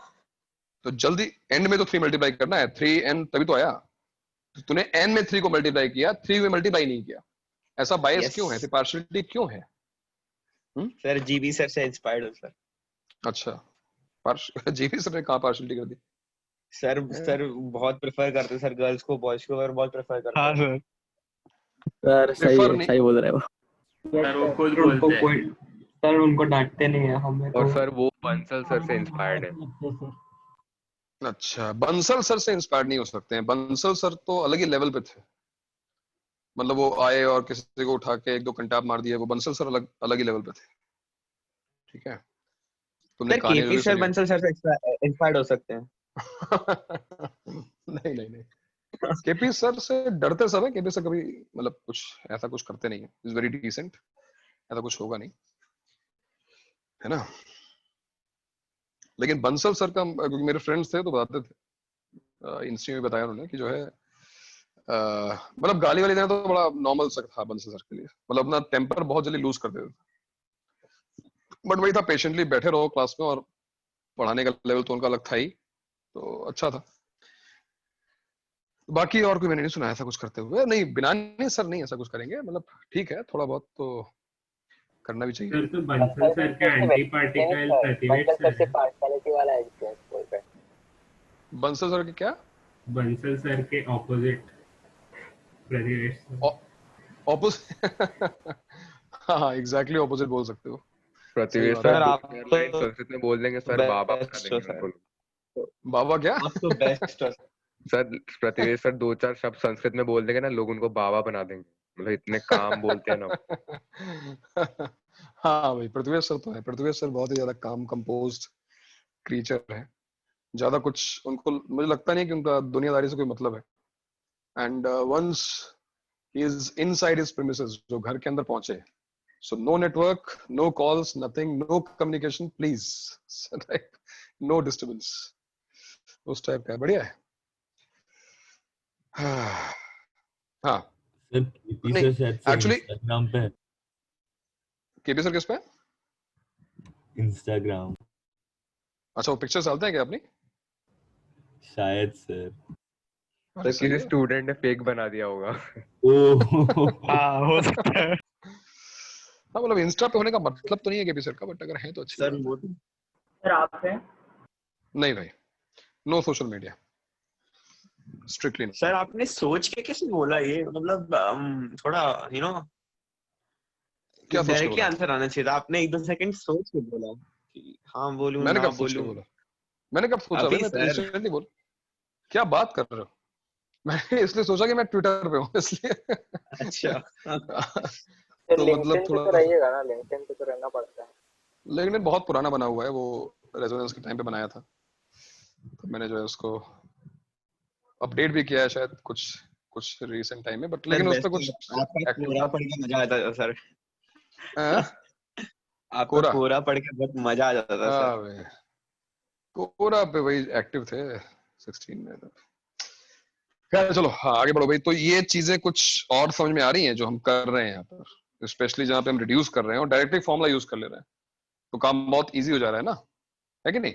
तो जल्दी एंड में तो 3 मल्टीप्लाई करना है. 3n तभी तो आया. तो तूने n में 3 को मल्टीप्लाई किया, 3 में मल्टीप्लाई नहीं किया. ऐसा बायस Yes. क्यों है? पार्शियलिटी क्यों है? सर जीबी सर से इंस्पायर्ड हूं सर. अच्छा जीबी सर ने कहाँ पार्शियलिटी कर दी? सर बहुत प्रेफर करते सर गर्ल्स को बॉयज को, और बहुत प्रेफर करते. हाँ सर. सर Prefer नहीं. सही बोल रहे हो. सर वो खुद बोलते हैं. सर उनको डांटते नहीं है हमें. और सर वो बंसल सर से इंस्पायर्ड है. अच्छा बंसल सर से इंस्पायर्ड नहीं हो सकते हैं. बंसल सर तो अलग ही लेवल पे थे. मतलब वो आए और किसी को उठा के 1-2 कंटाप मार दिए. वो बंसल सर अलग ही लेवल पे थे. ठीक है. तुमने sir KP sir Bansal sir से इंस्पायर्ड हो सकते हैं. नहीं केपी सर से डरते सब है. केपी सर कभी मतलब कुछ ऐसा कुछ करते नहीं है. Is very decent. ऐसा कुछ होगा नहीं, है ना? लेकिन बंसल सर का, क्योंकि मेरे फ्रेंड्स थे तो बताते थे, इंस्टी में बताया उन्होंने कि जो है मतलब गाली वाली देना तो बड़ा नॉर्मल सर था बंसल सर के लिए. मतलब अपना टेम्पर बहुत जल्दी लूज कर देते थे. बट वही था, पेशेंटली बैठे रहो क्लास में, और पढ़ाने का लेवल तो उनका अलग था ही, तो अच्छा था. बाकी और कोई मैंने नहीं सुना ऐसा कुछ करते हुए. नहीं बिनानी सर नहीं ऐसा कुछ करेंगे. मतलब ठीक है थोड़ा बहुत तो करना भी चाहिए. सर तो बंसल सर का एंटी पार्टिकल प्रतिवेश बंसल सर से पार्शियलिटी वाला एग्जांपल बोल रहे हैं. बंसल सर के क्या? बंसल सर के ऑपोजिट प्रतिवेश. ऑपोजिट. हाँ एग्जैक्टली ऑपोजिट बोल सकते हो. प्रतिवेश सर आप संस्कृत में बोल देंगे सर बाबा बना देंगे. बाबा क्या? आप तो बेस्ट हो सर. प्रतिवेश सर 2-4 शब्द संस्कृत में बोल देंगे ना, लोग उनको बाबा बना देंगे. मतलब इतने काम बोलते हैं ना. हाँ भाई पृथ्वी सर तो है. पृथ्वी सर बहुत ही ज्यादा काम कंपोज्ड क्रीचर है. ज्यादा कुछ उनको मुझे लगता नहीं कि उनका दुनियादारी से कोई मतलब है. And once he is inside his premises, जो घर के अंदर पहुंचे, so no network, no calls, nothing, no communication please, no disturbance. उस टाइप का है. बढ़िया है. हाँ सर केपी सर शायद एक्चुअली इंस्टाग्राम पे. केपी सर किस पे? इंस्टाग्राम अच्छा वो पिक्चर्स डालते हैं क्या अपनी? शायद सर. तो किसी स्टूडेंट ने फेक बना दिया होगा. हाँ हो सकता है. हाँ मतलब इंस्टा पे होने का मतलब तो नहीं है केपी सर का, बट अगर है तो अच्छी सर. वो सर आप हैं? नहीं भाई, नो सोशल मीडिया, स्ट्रिक्टली नहीं. सर आपने सोच के कैसे बोला ये? मतलब थोड़ा यू नो क्या सोच के डायरेक्टली बोला? आंसर आना चाहिए था. आपने 1-2 सेकंड सोच के बोला कि हाँ बोलूं मैंने ना कब सोच के बोलूं. बोला? मैंने कब सोचा अभी भाई? मैं तो सर. इंस्टेंटली बोल. क्या बात कर रहे हो? मैंने इसलिए सोचा कि मैं ट्विटर पे हूँ इसलिए. अच्छा. तो मतलब थोड़ा तो रहिएगा ना, लिंक्डइन पे तो रहना पड़ता है. लिंक्डइन बहुत पुराना बना हुआ है, वो रेजोनेंस के टाइम पे बनाया था, तो मैंने जो है उसको अपडेट भी किया है शायद कुछ रीसेंट टाइम में, बट लेकिन उस पे कुछ आपका कोरा पढ़ के मजा आता था सर. कोरा कोरा पढ़ के बहुत मजा आ जाता था सर. कोरा पे वही एक्टिव थे 16 में. खैर चलो हाँ आगे बढ़ो भाई. तो ये चीजें कुछ और समझ में आ रही हैं जो हम कर रहे हैं यहाँ पर? स्पेशली जहां पे हम रिड्यूस कर रहे हैं और डायरेक्टली फॉर्मूला यूज कर ले रहे हैं, तो काम बहुत इजी हो जा रहा है ना, है कि नहीं?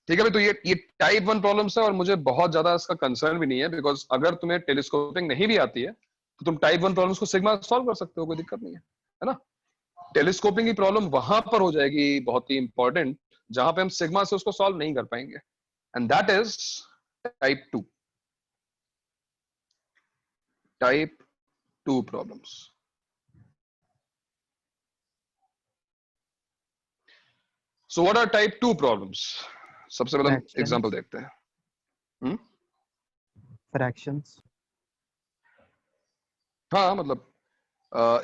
ठीक है भाई, तो ये टाइप 1 प्रॉब्लम्स है और मुझे बहुत ज्यादा इसका कंसर्न भी नहीं है, बिकॉज अगर तुम्हें टेलीस्कोपिंग नहीं भी आती है तो तुम टाइप 1 प्रॉब्लम्स को सिग्मा सॉल्व कर सकते हो, कोई दिक्कत नहीं है ना? टेलीस्कोपिंग की प्रॉब्लम वहां पर हो जाएगी बहुत ही इंपॉर्टेंट जहां पे हम सिग्मा से उसको सॉल्व नहीं कर पाएंगे, and that is type 2 problems. So what are type 2 problems? सबसे पहले हम एग्जांपल देखते हैं। फ्रैक्शंस। हाँ मतलब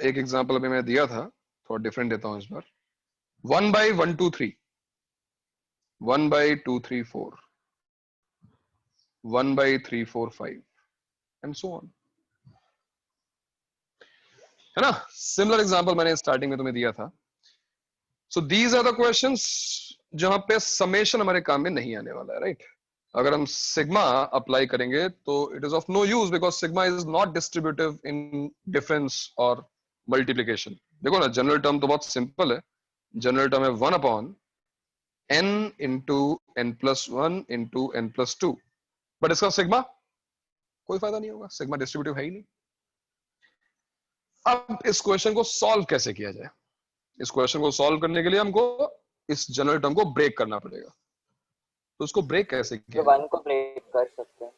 एक एग्जांपल अभी मैं दिया था, थोड़ा डिफरेंट देता हूं इस बार। 1/123, 1/234, 1/345 and so on, है ना? सिमिलर एग्जांपल मैंने स्टार्टिंग में तुम्हें दिया था। So these are the questions जहां पे समेशन हमारे काम में नहीं आने वाला है, राइट? अगर हम सिग्मा अप्लाई करेंगे तो it is of no use, because sigma is not distributive in difference और मल्टीप्लिकेशन। देखो ना, जनरल टर्म तो बहुत सिंपल है, जनरल टर्म है 1/n into n+1 into n+2, but इसका सिग्मा कोई फायदा नहीं होगा, सिग्मा डिस्ट्रीब्यूटिव है ही नहीं। अब इस क्वेश्चन को सॉल्व कैसे किया जाए? इस क्वेश्चन को सॉल्व करने के लिए हमको इस जनरल टर्म को ब्रेक करना पड़ेगा। तो उसको ब्रेक कैसे किया? वन को ब्रेक कर सकते हैं।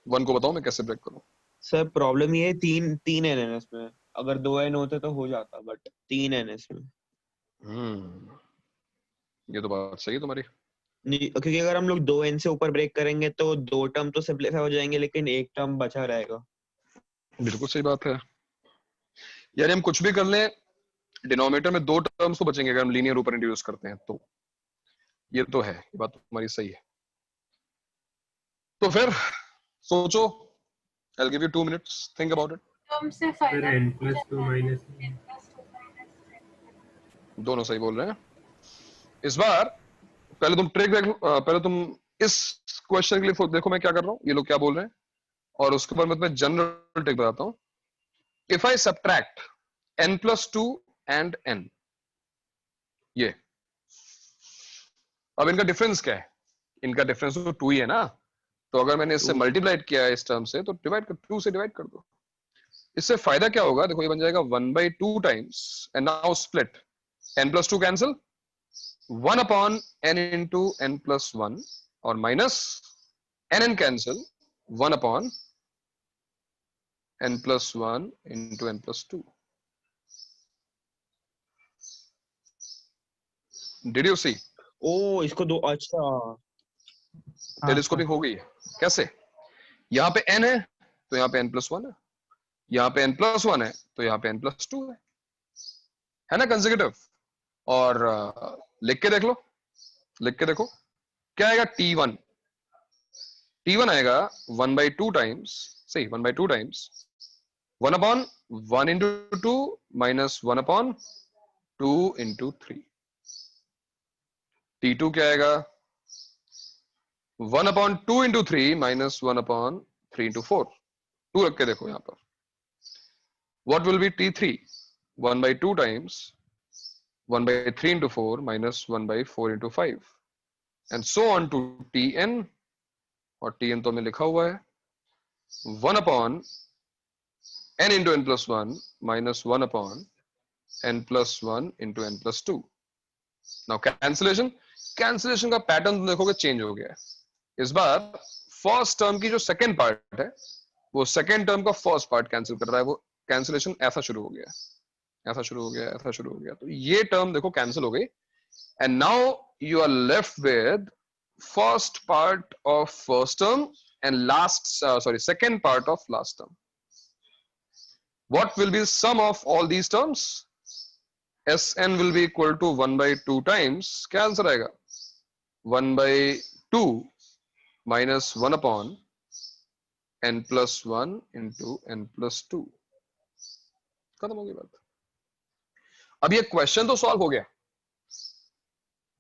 वन को बताओ मैं कैसे ब्रेक करूं? सर प्रॉब्लम ये तीन एन है इसमें, अगर 2 एन होते तो हो जाता, बट 3 एन है इसमें। ये तो बात सही है तुम्हारी। नहीं, क्योंकि अगर हम लोग 2 एन से ऊपर ब्रेक करेंगे तो 2 टर्म तो सिंपलीफाई हो जाएंगे, लेकिन एक टर्म बचा रहेगा। बिल्कुल सही बात है, यानी हम कुछ भी कर लें डिनोमिनेटर में 2 टर्म्स तो बचेंगे अगर हम लीनियर ऊपर इंट्रोड्यूस करते हैं, तो ये तो है, ये बात तुम्हारी सही है। तो फिर सोचो, I'll give you 2 minutes, think about it। Term से फायदा n+2 माइनस दोनों सही बोल रहे हैं। इस बार पहले तुम ट्रिक देख, पहले तुम इस क्वेश्चन के लिए देखो मैं क्या कर रहा हूं, ये लोग क्या बोल रहे हैं, और उसके बाद मैं तुम्हें जनरल ट्रिक बताता हूं। If I subtract n+2 and n, ये अब इनका डिफरेंस क्या है? इनका डिफरेंस तो 2 ही है ना, तो अगर मैंने इससे मल्टीप्लाई किया इस टर्म से, तो डिवाइड कर 2 से डिवाइड कर दो। इससे फायदा क्या होगा? देखो ये बन जाएगा 1/2 times, and now split, n+2 cancel, 1/n into n+1 और minus n cancel, 1/n+1 into n+2। Did you see? ओ इसको दो, अच्छा टेलीस्कोपिंग हो गई है। कैसे? यहाँ पे n है तो यहाँ पे n+1 है, यहाँ पे n+1 है तो यहाँ पे n+2 है ना, कंसेक्यूटिव। और लिख के देख लो, लिख के देखो क्या आएगा? T1 आएगा 1/2 टाइम्स, सही 1/2 times 1/1 into 2 minus 1/2 into 3। T2 क्या आएगा? 1/2 into 3 minus 1/3 into 4। 2 रख के देखो यहां पर। What will be T3? 1/2 times 1/3 into 4 minus 1/4 into 5 and so on to Tn, और Tn तो हमें लिखा हुआ है 1/n into n+1 minus 1/n+1 into n+2। Now cancellation का पैटर्न तुम देखोगे चेंज हो गया है। इस बार फर्स्ट टर्म की जो सेकंड पार्ट है वो सेकंड टर्म का फर्स्ट पार्ट कैंसिल कर रहा है, वो कैंसिलेशन ऐसा शुरू हो गया, ऐसा शुरू हो गया, ऐसा शुरू हो गया। तो ये टर्म देखो कैंसिल हो गई, and now you are left with first part of first term and last second part of last term. What will be sum of all these terms? Sn will be equal to 1/2 times, क्या answer आएगा? 1/2 minus 1/n+1 into n+2। खत्म हो गई बात। अब ये question तो solve हो गया,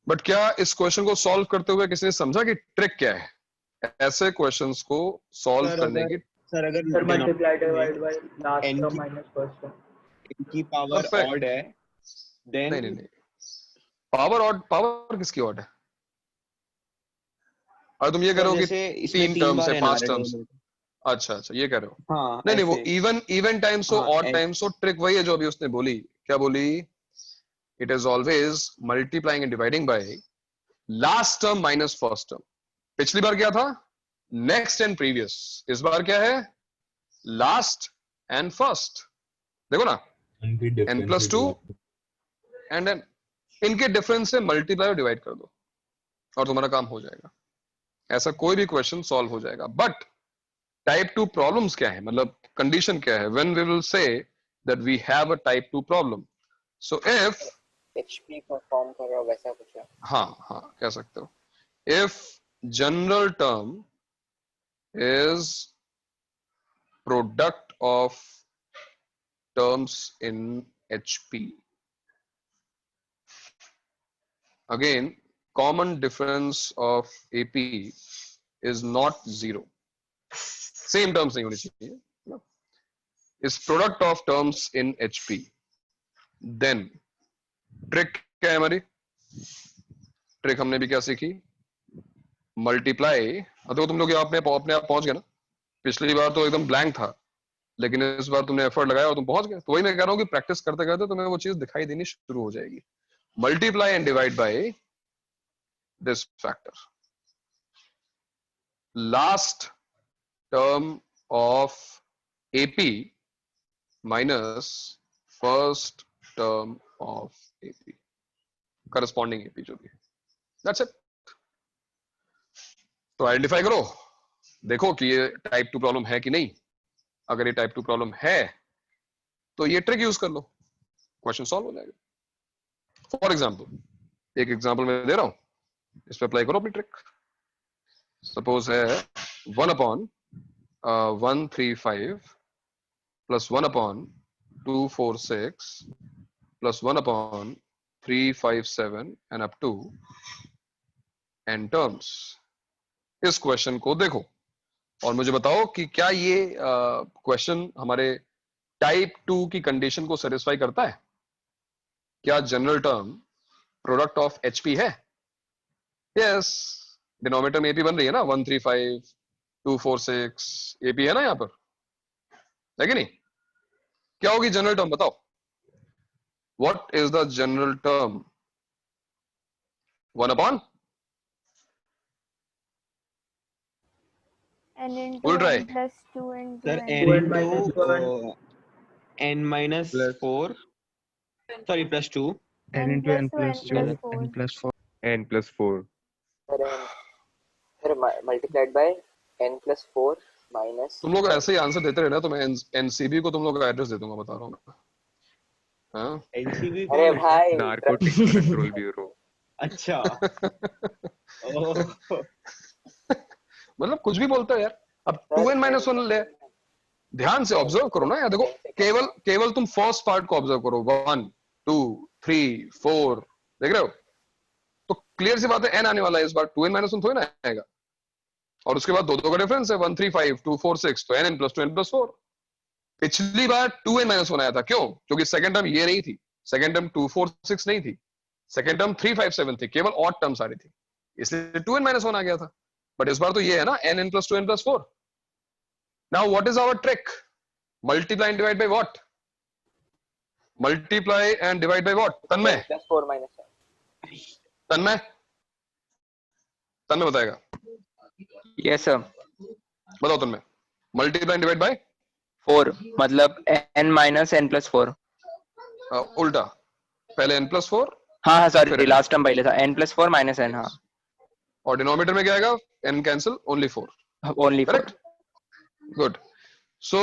बट क्या इस क्वेश्चन को सॉल्व करते हुए किसी ने समझा कि ट्रिक क्या है? ऐसे क्वेश्चंस को सॉल्व करने की सर अगर sir multiply divide by last term minus first term. इनकी पावर Perfect. ऑड है देन नहीं नहीं नहीं, पावर ऑड, पावर किसकी ऑड है? और तुम ये कह रहे हो कि जैसे इसमें 3 3 टर्म्स बार है, n आ 5 रहे टर्म्स है। हैं। अच्छा अच्छा, ये कह रहे हो। हाँ नहीं नहीं, वो ऐसे इवन टाइम्स हो, हाँ ऑड टाइम्स हो, ट्रिक वही है जो अभी उसने बोली। क्या बोली? It is always multiplying and dividing by last term minus first term. पिछली बार क्या था? Next and previous. इस बार क्या है? Last and first. देखो ना, उनकी n difference plus 2 and n, इनके डिफरेंस से मल्टीप्लाई और डिवाइड कर दो और तुम्हारा काम हो जाएगा। ऐसा कोई भी क्वेश्चन सॉल्व हो जाएगा। बट टाइप 2 प्रॉब्लम्स क्या है, मतलब कंडीशन क्या है? When we will say that we have a type 2 problem, so if HP perform कर रहा हो वैसा कुछ है। हाँ हाँ कह सकते हो, if general term is product of terms in HP, again common difference of AP is not 0, same terms नहीं होनी चाहिए, is product of terms in HP, then trick क्या है हमारी? ट्रिक हमने भी क्या सीखी? मल्टीप्लाई। देखो तुम लोग अपने अपने आप पहुंच गए ना, पिछली बार तो एकदम ब्लैंक था, लेकिन इस बार तुमने एफर्ट लगाया और तुम पहुंच गए। तो वही मैं कह रहा हूँ कि प्रैक्टिस करते करते तुम्हें वो चीज दिखाई देनी शुरू हो जाएगी। Multiply and divide bye this factor, last term of AP minus first term of AP, corresponding AP जो भी है, that's it। तो आइडेंटिफाई करो, देखो कि ये टाइप 2 प्रॉब्लम है कि नहीं। अगर ये टाइप 2 प्रॉब्लम है तो ये ट्रिक यूज कर लो, क्वेश्चन सॉल्व हो जाएगा। फॉर एग्जाम्पल, एक एग्जाम्पल मैं दे रहा हूं, इस पे अप्लाई करो अपनी ट्रिक। सपोज है 1 upon 135 plus 1 upon 246 plus 1 upon 357 and up to n terms. इस क्वेश्चन को देखो और मुझे बताओ कि क्या ये क्वेश्चन हमारे टाइप 2 की कंडीशन को सेटिस्फाई करता है? क्या general term product of HP है? यस, डिनोमिनेटर में AP बन रही है ना, 135 246 AP है ना यहां पर, है कि नहीं? क्या होगी जनरल टर्म बताओ? What is the general term? 1 upon n into We'll try. n plus 2 into sir n n minus into n minus 4 sorry plus 2 n into n plus 2 n plus 4 n plus 4 n plus 4 फिर multiplied by n plus 4 minus. तुम लोग ऐसे ही answer देते रहना तो मैं NCB को तुम लोग का एड्रेस दे दूंगा, बता रहा हूँ मैं। हाँ? NCB अरे भाई नारकोटिक्स कंट्रोल ब्यूरो। अच्छा मतलब कुछ भी बोलता है यार। अब 2n-1 ले, ध्यान से ऑब्जर्व करो ना यार। देखो केवल तुम फर्स्ट पार्ट को ऑब्जर्व करो, 1 2 3 4, देख रहे हो? तो क्लियर सी बात है n आने वाला है इस बार, 2n-1 थोड़ी ना आएगा। और उसके बाद दो का डिफरेंस है, 135 246, तो n plus 2 n plus 4। पिछली बार 2n-1 आया था, क्यों? क्योंकि सेकंड टर्म ये नहीं थी, सेकंड टर्म 246 नहीं थी, सेकंड टर्म 357 थी, केवल ऑड टर्म्स आ रही थी, इसलिए 2n-1 आ गया था। बट इस बार तो ये है ना, n plus 2 n plus 4। Now what is our trick? Multiply and divide by what? Multiply and divide by what? Tanmay plus 4 minus Tanmay Tanmay बताएगा। Yes sir. बताओ Tanmay, multiply and divide by 4 मतलब n minus n plus 4। उल्टा, पहले n plus 4, हाँ हाँ sorry, last term पहले था n plus 4 minus n। हाँ, और डिनोमिनेटर में क्या आएगा? n cancel, only 4, only 4। Good. So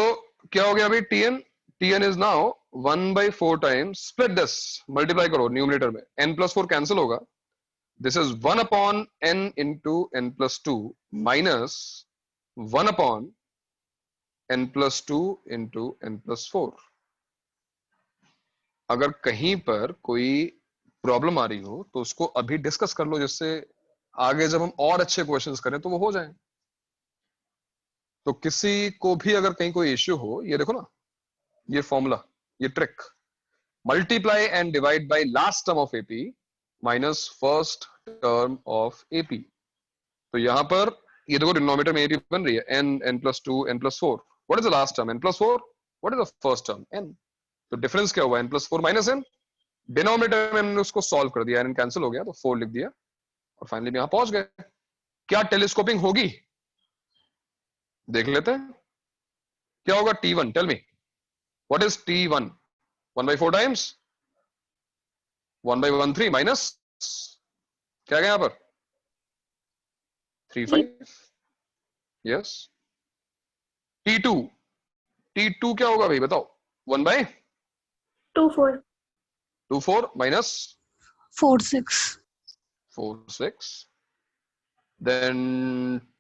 क्या हो गया अभी? tn is now 1/4 times, split this, multiply करो न्यूमरेटर में, n plus 4 कैंसिल होगा, this is 1 upon n into n plus 2 minus 1 upon n plus 2 into n plus 4। अगर कहीं पर कोई प्रॉब्लम आ रही हो तो उसको अभी डिस्कस कर लो, जिससे आगे जब हम और अच्छे क्वेश्चंस करें तो वो हो जाए। तो किसी को भी अगर कहीं कोई इश्यू हो, ये देखो ना, ये फॉर्मूला, ये trick, multiply and divide by last term of AP minus first term of AP. तो यहां पर ये देखो डिनोमिनेटर में एपी बन रही है n n+2 n+4। What is the last term n+4, what is the first term n। तो डिफरेंस क्या हुआ n+4 माइनस n। डिनोमिनेटर में हमने उसको सॉल्व कर दिया, n कैंसिल हो गया तो 4 लिख दिया और फाइनली यहां पहुंच गए। क्या टेलीस्कोपिंग होगी देख लेते हैं। क्या होगा T1, tell me what is T1। 1/4 times 1/13 minus क्या गया यहां पर 3/5। यस। T2 क्या होगा भाई बताओ 1/24 minus 4/6। Then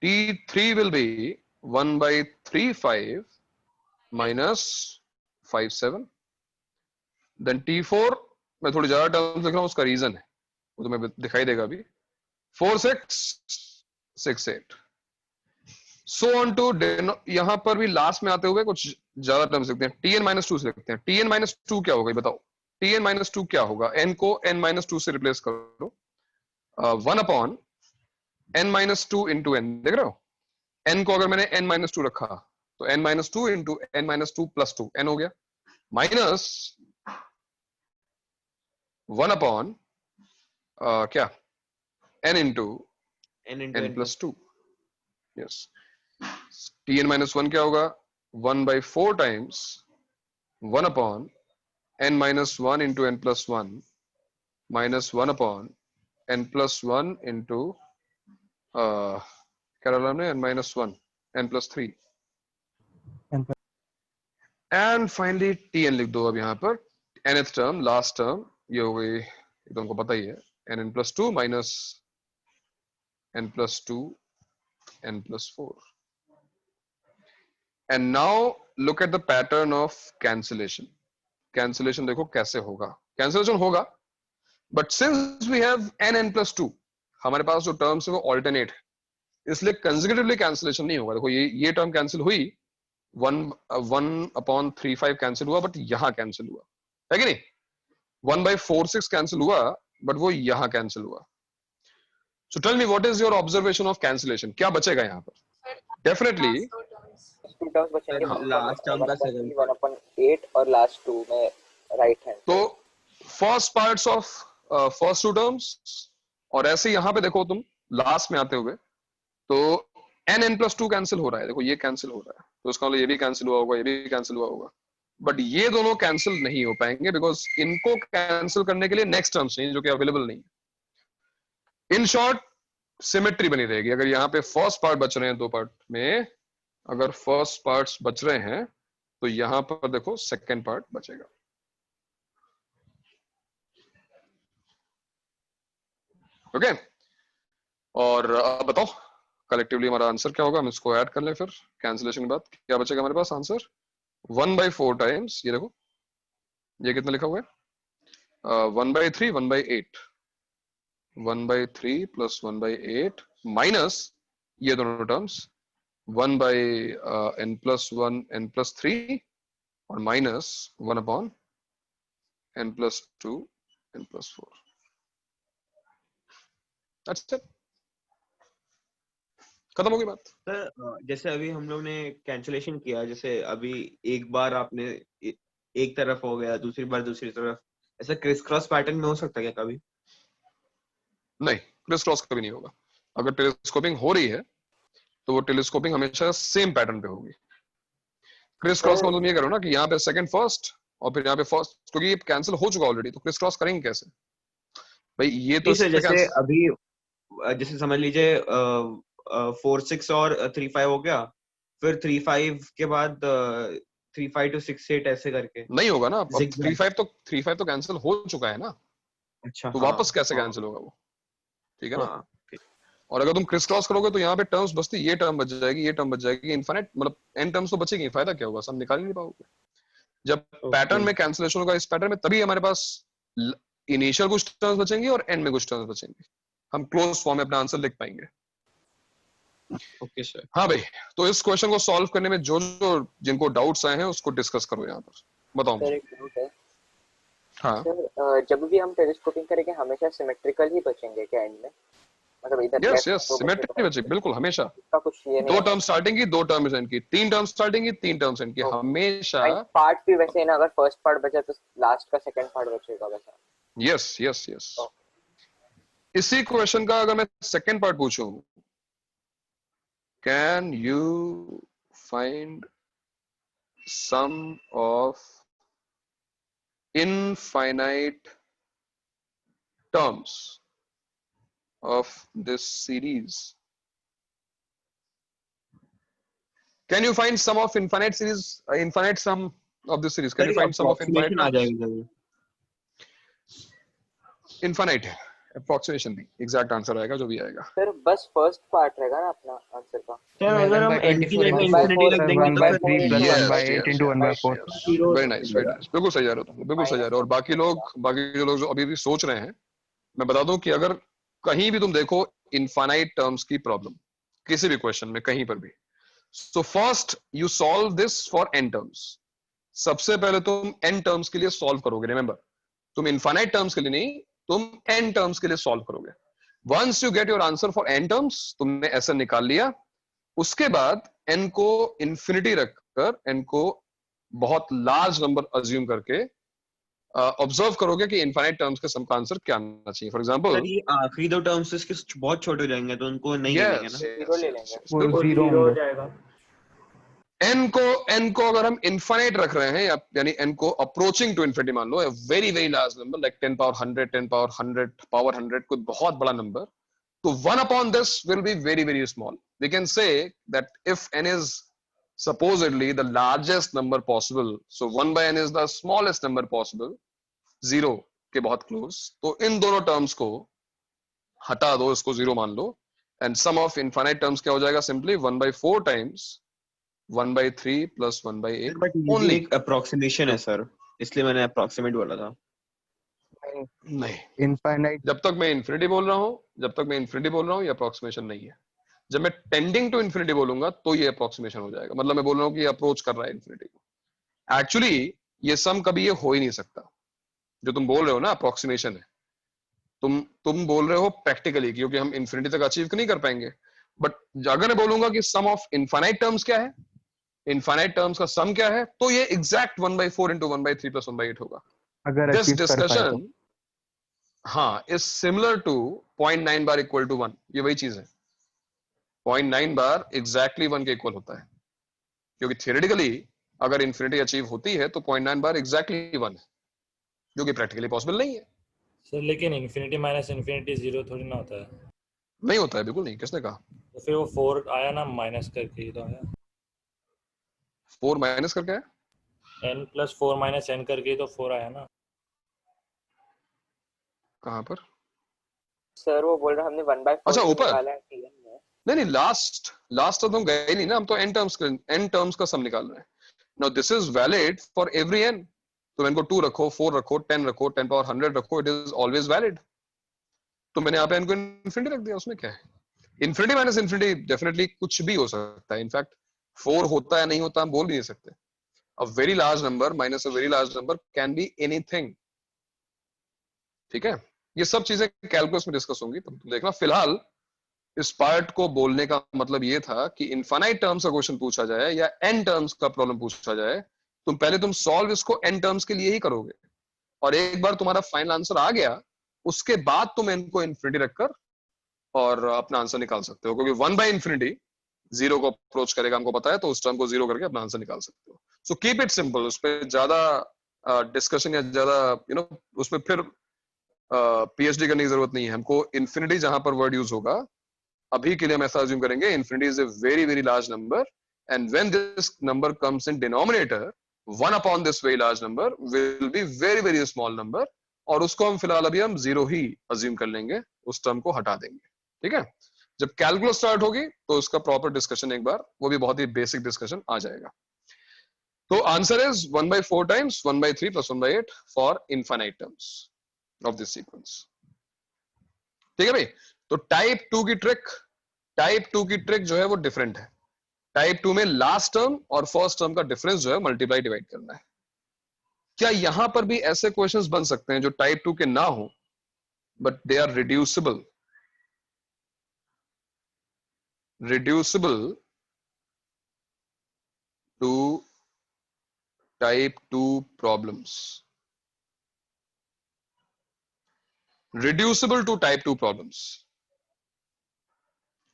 T3 will be 1/35 minus 5/7। Then T4 मैं थोड़ी ज्यादा टर्म्स लिख रहा हूं, उसका रीजन है वो तुम्हें दिखाई देगा अभी। 4/6 6/8 सो ऑन टू। यहां पर भी लास्ट में आते हुए कुछ ज्यादा टर्म्स लिखते हैं। Tn-2 से लिखते हैं। Tn-2 क्या होगा बताओ। Tn-2 क्या होगा, n को n-2 से रिप्लेस करो। 1/n-2 into n, देख रहे हो n को अगर मैंने n-2 रखा तो n-2 into n-2 plus 2 n हो गया, माइनस 1/n क्या n into n+2। Yes. Tn-1 क्या होगा 1/4 times 1/n-1 into n+1 minus 1/n+1 into क्या डाला हमने n-1 n+3 and finally Tn लिख दो अब यहाँ पर। nth टर्म लास्ट टर्म ये हो गई, ये तो हमको पता ही है, n+2 minus n+2 n+4। And now look at the pattern of cancellation. Cancellation देखो कैसे होगा। कैंसिलेशन होगा but since we have n+2 हमारे पास जो टर्म्स है वो ऑल्टरनेट है, इसलिए कंसेक्यूटिवली कैंसिलेशन नहीं होगा। देखो ये टर्म कैंसिल हुई, 1/35 कैंसिल हुआ बट यहां कैंसिल हुआ है कि नहीं। 1/46 कैंसिल हुआ बट वो यहां कैंसिल हुआ। So tell me what is your observation of cancellation, क्या बचेगा यहां पर। डेफिनेटली टू टर्म्स बचेंगे, लास्ट टर्म का 1/8 और लास्ट 2 में राइट हैंड। तो first parts of first 2 terms और ऐसे यहां पे देखो तुम लास्ट में आते हुए तो n+2 कैंसिल हो रहा है। देखो ये कैंसिल हो रहा है तो इसका मतलब ये भी कैंसिल हुआ होगा, ये भी कैंसिल हुआ होगा, बट ये दोनों कैंसिल नहीं हो पाएंगे बिकॉज इनको कैंसिल करने के लिए नेक्स्ट टर्म्स नहीं जो कि अवेलेबल नहीं है। इन शॉर्ट सिमेट्री बनी रहेगी। अगर यहाँ पे फर्स्ट पार्ट बच रहे हैं 2 पार्ट में, अगर फर्स्ट पार्ट्स बच रहे हैं तो यहां पर देखो सेकेंड पार्ट बचेगा। ओके और अब बताओ कलेक्टिवली हमारा आंसर क्या होगा। हम इसको ऐड कर लें फिर कैंसिलेशन के बाद क्या बचेगा हमारे पास आंसर 1/4 टाइम्स, ये देखो ये कितना लिखा हुआ है 1/3 1/8 1/3 plus 1/8 माइनस ये दोनों टर्म्स 1/n+1 n+3 और माइनस 1/n+2 n+4। अच्छा खत्म हो गई बात। सर जैसे अभी हम लोग ने कैंसिलेशन किया, जैसे अभी एक बार आपने एक तरफ हो गया, दूसरी बार दूसरी तरफ, ऐसा क्रिस क्रॉस पैटर्न में हो सकता है क्या कभी? नहीं, क्रिस क्रॉस कभी नहीं होगा। अगर टेलीस्कोपिंग हो रही है तो वो टेलीस्कोपिंग हमेशा सेम पैटर्न पे होगी। क्रिस क्रॉस का मतलब ये करो ना कि यहाँ पे सेकंड फर्स्ट और फिर यहाँ पे फर्स्ट, क्योंकि ये कैंसिल हो चुका ऑलरेडी, तो क्रिस क्रॉस करेंगे कैसे भाई। ये तो जैसे अभी जैसे समझ लीजिए 4/6 और 3/5 हो गया, फिर 3/5 के बाद 3/5 to 6/8 ऐसे करके नहीं होगा ना। 3/5 तो कैंसिल हो चुका है ना। अच्छा तो वापस कैसे कैंसिल होगा वो, ठीक है ना। और अगर तुम क्रिस क्रॉस करोगे तो यहाँ पे टर्म्स बचती, ये टर्म बच जाएगी, ये टर्म बच जाएगी, इनफाइनाइट मतलब n टर्म्स तो बचेगी, फायदा क्या होगा, सब निकाल ही नहीं पाओगे। जब पैटर्न में कैंसिलेशन होगा इस पैटर्न में, तभी हमारे पास इनिशियल कुछ टर्म्स बचेंगे और एंड में कुछ टर्म्स बचेंगे, हम क्लोज फॉर्म में अपना आंसर लिख पाएंगे। Okay sir. हाँ भाई, तो इस क्वेश्चन को सॉल्व करने में जो जिनको डाउट्स आए हैं उसको डिस्कस करो यहाँ पर, बताओ। हाँ सर जब भी हम टेलीस्कोपिंग करेंगे हमेशा सिमेट्रिकल ही बचेंगे क्या एंड में, मतलब इधर यस लेफ्ट यस दो बचे सिमेट्री तो बचे बिल्कुल हमेशा। इसका कुछ ये नहीं दो है टर्म स्टार्टिंग की, दो टर्म एंड की, तीन टर्म स्टार्टिंग की, तीन टर्म्स एंड की, हमेशा। एंड पार्ट भी वैसे ही ना, अगर फर्स्ट पार्ट बचा तो लास्ट का सेकंड पार्ट बचेगा वैसा। Yes yes yes. इसी क्वेश्चन का अगर मैं सेकंड पार्ट पूछूं, can you find sum of infinite terms of this series? Can you find sum of infinite series, infinite sum of this series? Can you find sum of infinite approximation आ terms? जाएगा जरूर। Infinite है, approximation नहीं, exact answer आएगा जो भी आएगा। Sir बस फर्स्ट पार्ट रहेगा ना अपना आंसर का। सर अगर हम n की जगह इंफिनिटी रख देंगे तो फिर 1/3 plus 1/8 into 1/4. Very nice very nice, बिल्कुल सही जा रहे हो तुम, बिल्कुल सही जा रहे हो। और बाकी जो लोग जो अभी भी सोच रहे हैं, मैं बता दूं कि अगर कहीं भी तुम देखो इनफाइनाइट टर्म्स की प्रॉब्लम किसी भी क्वेश्चन में कहीं पर भी, so first you solve this for n terms. सबसे पहले तुम n टर्म्स के लिए सॉल्व करोगे। रिमेंबर, तुम इनफाइनाइट टर्म्स के लिए नहीं, तुम n टर्म्स के लिए सॉल्व करोगे। Once you get your answer for n terms, तुमने ऐसा निकाल लिया, उसके बाद n को इंफिनिटी रखकर, n को बहुत लार्ज नंबर अज्यूम करके ऑब्जर्व करोगे कि इनफाइनाइट टर्म्स के सम का आंसर क्या आना चाहिए। फॉर एग्जांपल सर ये आखिरी दो टर्म्स इसके बहुत छोटे हो जाएंगे तो उनको नहीं ले लेंगे ना, जीरो ले लेंगे। वो जीरो हो जाएगा। n को अगर हम इनफाइनाइट रख रहे हैं, यानी n को अप्रोचिंग टू इन्फिनिटी मान लो, very very large number like 10 power 100, 10 power 100, power 100, कोई बहुत बड़ा नंबर, तो 1 upon this will be very very small. We can say that if n is supposedly the largest number possible, so 1 by n is the smallest number possible, 0 के बहुत close, तो इन दोनों terms को हटा दो, इसको 0 मान लो, and sum of infinite terms क्या हो जाएगा? सिंपली 1/4 टाइम्स 1/3 प्लस 1/8 बट ये ओनली। एक अप्रोक्सीमेशन है सर, इसलिए मैंने अप्रोक्सीमेट बोला था। नहीं, इनफाइनाइट जब तक मैं इन्फिनिटी बोल रहा हूँ, ये अप्रोक्सीमेशन नहीं है। जब मैं टेंडिंग टू इन्फिनिटी बोलूंगा तो ये अप्रोक्सीमेशन हो जाएगा, मतलब मैं बोल रहा हूँ कि अप्रोच कर रहा है इन्फिनिटी को। एक्चुअली ये सम कभी ये हो ही नहीं सकता। जो तुम बोल रहे हो ना अप्रोक्सीमेशन है, तुम बोल रहे हो प्रैक्टिकली, क्योंकि हम इन्फिनिटी तक अचीव नहीं कर पाएंगे। बट अगर मैं बोलूंगा कि सम ऑफ इनफाइनाइट टर्म्स क्या है, इनफाइनाइट टर्म्स का सम क्या है, तो ये एग्जैक्ट 1/4 इंटू 1/3 प्लस 1/8 होगा। अगर दिस अचीव कर पाए तो। डिस्कशन हाँ is similar to 0.9 bar equal to 1। ये वही चीज है, 0.9 बार एग्जैक्टली 1 के इक्वल होता है, क्योंकि थियोरेटिकली अगर इन्फिनिटी अचीव होती है तो 0.9 बार एग्जैक्टली 1 है, जो कि प्रैक्टिकली पॉसिबल नहीं है। सर लेकिन इंफिनिटी माइनस इंफिनिटी 0 थोड़ी ना होता है। नहीं होता है, बिल्कुल नहीं। किसने कहा? तो फिर वो 4 आया ना माइनस करके ही तो आया। 4 माइनस करके आया? n प्लस 4 माइनस n करके ही तो 4 आया ना। कहाँ पर? सर वो बोल रहा हमने 1/4 अच्छा ऊपर निकाला है Tn में। नहीं लास्ट तो हम गए नहीं ना, हम तो n टर्म्स का सम निकाल रहे हैं। Now this is valid for every n। तो n को 2 रखो, 4 रखो, 10 रखो, 10 पावर 100 रखो, इट इज ऑलवेज वैलिड। तो मैंने यहाँ पे n को इन्फिनिटी रख दिया, उसमें क्या है? इन्फिनिटी माइनस इन्फिनिटी डेफिनेटली कुछ भी हो सकता है। इनफैक्ट 4 होता है नहीं होता हम बोल नहीं सकते। A very large number minus a very large number can be anything. ठीक है, ये सब चीजें कैलकुलस में डिस्कस होंगी, तुम देखना। फिलहाल इस पार्ट को बोलने का मतलब ये था कि इनफाइनाइट टर्म्स का क्वेश्चन पूछा जाए या n टर्म्स का प्रॉब्लम पूछा जाए, तुम सॉल्व इसको n टर्म्स के लिए ही करोगे, और एक बार तुम्हारा फाइनल आंसर आ गया उसके बाद तुम n को इन्फिनिटी रखकर और अपना आंसर निकाल सकते हो, क्योंकि 1/∞ 0 को अप्रोच करेगा, हमको पता है, तो उस टर्म को 0 करके अपना आंसर निकाल सकते हो। सो कीप इट सिंपल, उस पर ज्यादा डिस्कशन या ज्यादा उसमें फिर पीएचडी करने की जरूरत नहीं है। हमको इन्फिनिटी जहां पर वर्ड यूज होगा, अभी के लिए हम ऐसा अज्यूम करेंगे infinity is a very very large number, and when this number comes in denominator, 1 upon this very large number will be very very small number, और उसको हम फिलहाल अभी हम 0 ही अज्यूम कर लेंगे, उस टर्म को हटा देंगे। ठीक है, जब कैलकुलस स्टार्ट होगी तो उसका प्रॉपर डिस्कशन एक बार, वो भी बहुत ही बेसिक डिस्कशन आ जाएगा। तो answer is 1/4 times 1/3 plus 1/8 for infinite terms of this sequence. ठीक है भाई, तो टाइप 2 की ट्रिक जो है वो डिफरेंट है। टाइप 2 में लास्ट टर्म और फर्स्ट टर्म का डिफरेंस जो है मल्टीप्लाई डिवाइड करना है। क्या यहां पर भी ऐसे क्वेश्चंस बन सकते हैं जो टाइप 2 के ना हो but they are reducible to type 2 problems, reducible to type 2 problems?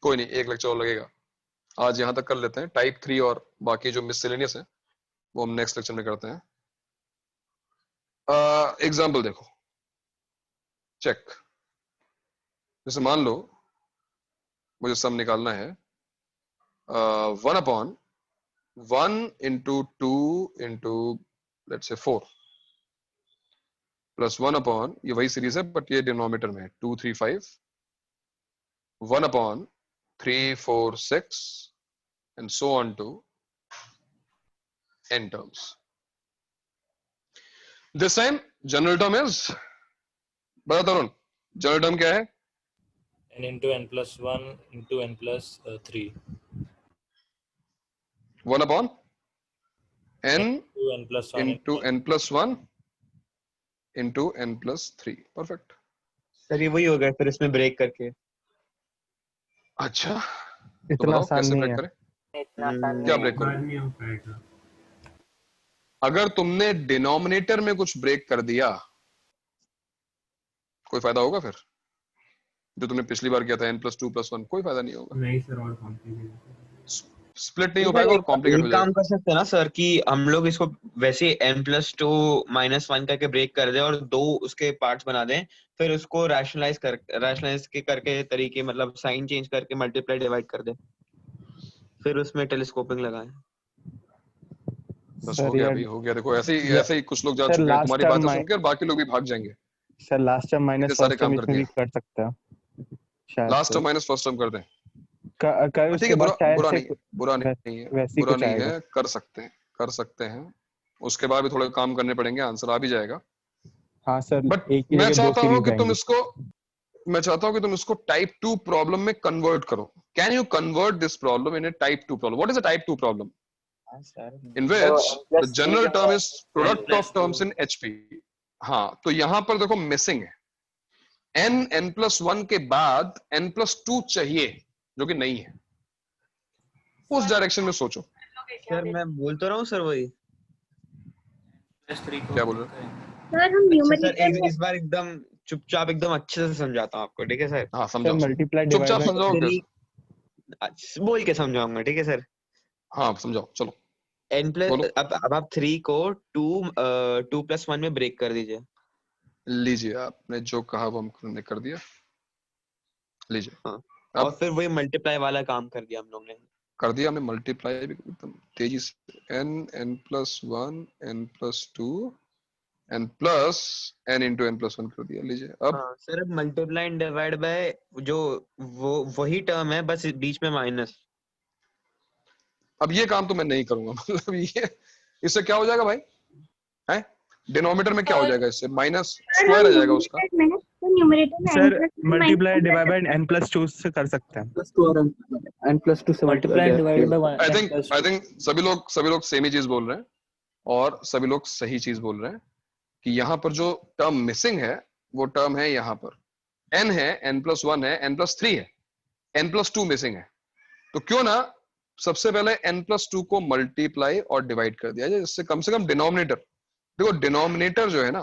कोई नहीं, एक लेक्चर और लगेगा, आज यहां तक कर लेते हैं। टाइप 3 और बाकी जो मिससेलेनियस है वो हम नेक्स्ट लेक्चर में करते हैं। एग्जाम्पल देखो, चेक। जैसे मान लो मुझे सम निकालना है 1/1 into 2 into let's say 4 plus 1/, ये वही सीरीज है बट ये डिनोमिनेटर में है 2 3 5 1/3 4 6 and so on to n terms. This time general term is, बता तरुण, जनरल टर्म क्या है? n into n plus 1 into n plus 3. 1/n into n plus 1 into n plus 1 into n plus 3. Perfect. Sir ये वही हो गया फिर इसमें break करके। अच्छा, तो इतना बताओ आसान कैसे नहीं ब्रेक है। करें? इतना आसान क्या नहीं ब्रेक बाद करो? में हो पाएगा। अगर तुमने डिनोमिनेटर में कुछ ब्रेक कर दिया कोई फायदा होगा फिर? जो तुमने पिछली बार किया था n+2+1, कोई फायदा नहीं होगा। नहीं सर, और कॉम्प्लिकेटेड। स्प्लिट नहीं हो सर पाएगा और एक कॉम्प्लिकेट हो एक जाएगा। काम कर सकते हैं ना सर कि हम लोग इसको वैसे n+2 -1 करके ब्रेक कर दें और 2 उसके पार्ट्स बना दें, फिर उसको रैशनलाइज के करके तरीके, मतलब साइन चेंज करके मल्टीप्लाई डिवाइड कर दें, फिर उसमें टेलीस्कोपिंग लगाएं। बस सर हो गया यार, भाई, हो गया। देखो या ऐसे ही कुछ लोग जा सर चुके हैं लास्ट तुम्हारी टर्म बातें सुन के और बाकी लोग भी भाग जाएंगे। सर लास्ट टर्म माइनस इतने सारे फर्स्ट टर्म काम कर इसमें दिए। भी कर सकते हैं शायद लास्ट से। टर्म माइनस फर्स्ट टर्म कर दें, कल ठीक उसके है। बाद शायद बुरा से नहीं है, बुरा नहीं है, वैसे ही बुरा कुछ नहीं आएगा। है, कर सकते हैं। उसके बाद भी थोड़े काम करने पड़ेंगे, आंसर आ भी जाएगा। हाँ सर, बट एक की मैं जगह 2 चाहता हूं सीरीज कि आएंगी। मैं चाहता हूं कि तुम इसको टाइप 2 प्रॉब्लम में कन्वर्ट करो। Can you convert this problem in A type 2 problem? What is a type 2 problem? हाँ सर, In तो which the n+3 general जो term है is product of terms n+2 in HP. हाँ, तो यहां पर देखो मिसिंग है n+1 के बाद n+2 चाहिए, जो कि नहीं है। उस डायरेक्शन में सोचो। सर मैं बोल तो रहा हूँ सर वही। +3 को क्या बोल रहे हो? सर हम अच्छा सर, न्यूमरेटर में इस बार एकदम चुपचाप एकदम अच्छे से समझाता हूँ आपको, ठीक है सर? हाँ सर समझाओ, मल्टीप्लाई चुपचाप डिवाइड समझाओ थ्री कैसे। बोल के समझाऊंगा, ठीक है सर? हाँ समझाओ, चलो n प्लस बोलो। अब आप 3 को 2+1 में ब्रेक कर दीजिए। लीजिए, आपने जो कहा वो हमने कर दिया। लीजिए, हाँ, और अब फिर वही मल्टीप्लाई वाला काम कर दिया हम लोग ने। कर दिया हमने मल्टीप्लाई भी एकदम तेजी से। n+1 n+2 n into n+1 कर दिया। लीजिए अब हाँ सर, अब मल्टीप्लाई एंड डिवाइड बाय जो वही टर्म है, बस बीच में माइनस। अब ये काम तो मैं नहीं करूंगा। मतलब ये इससे क्या हो जाएगा भाई? हैं? डिनोमिनेटर में क्या हो जाएगा? इससे माइनस सर स्क्वायर हम आ जाएगा उसका। न्यूमरेटर में sir n+1 multiply divide by n+2 से कर सकते हैं। +2 और n+2 से multiply divided by I think सभी लोग सेम ही चीज बोल रहे हैं और सभी लोग सही चीज बोल रहे हैं कि यहाँ पर जो टर्म मिसिंग है वो टर्म है यहाँ पर n है, n+1 है, n+3 है, n+2 मिसिंग है। तो क्यों ना सबसे पहले n+2 को मल्टीप्लाई और डिवाइड कर दिया जाए, जिससे कम से कम डिनोमिनेटर, देखो डिनोमिनेटर जो है ना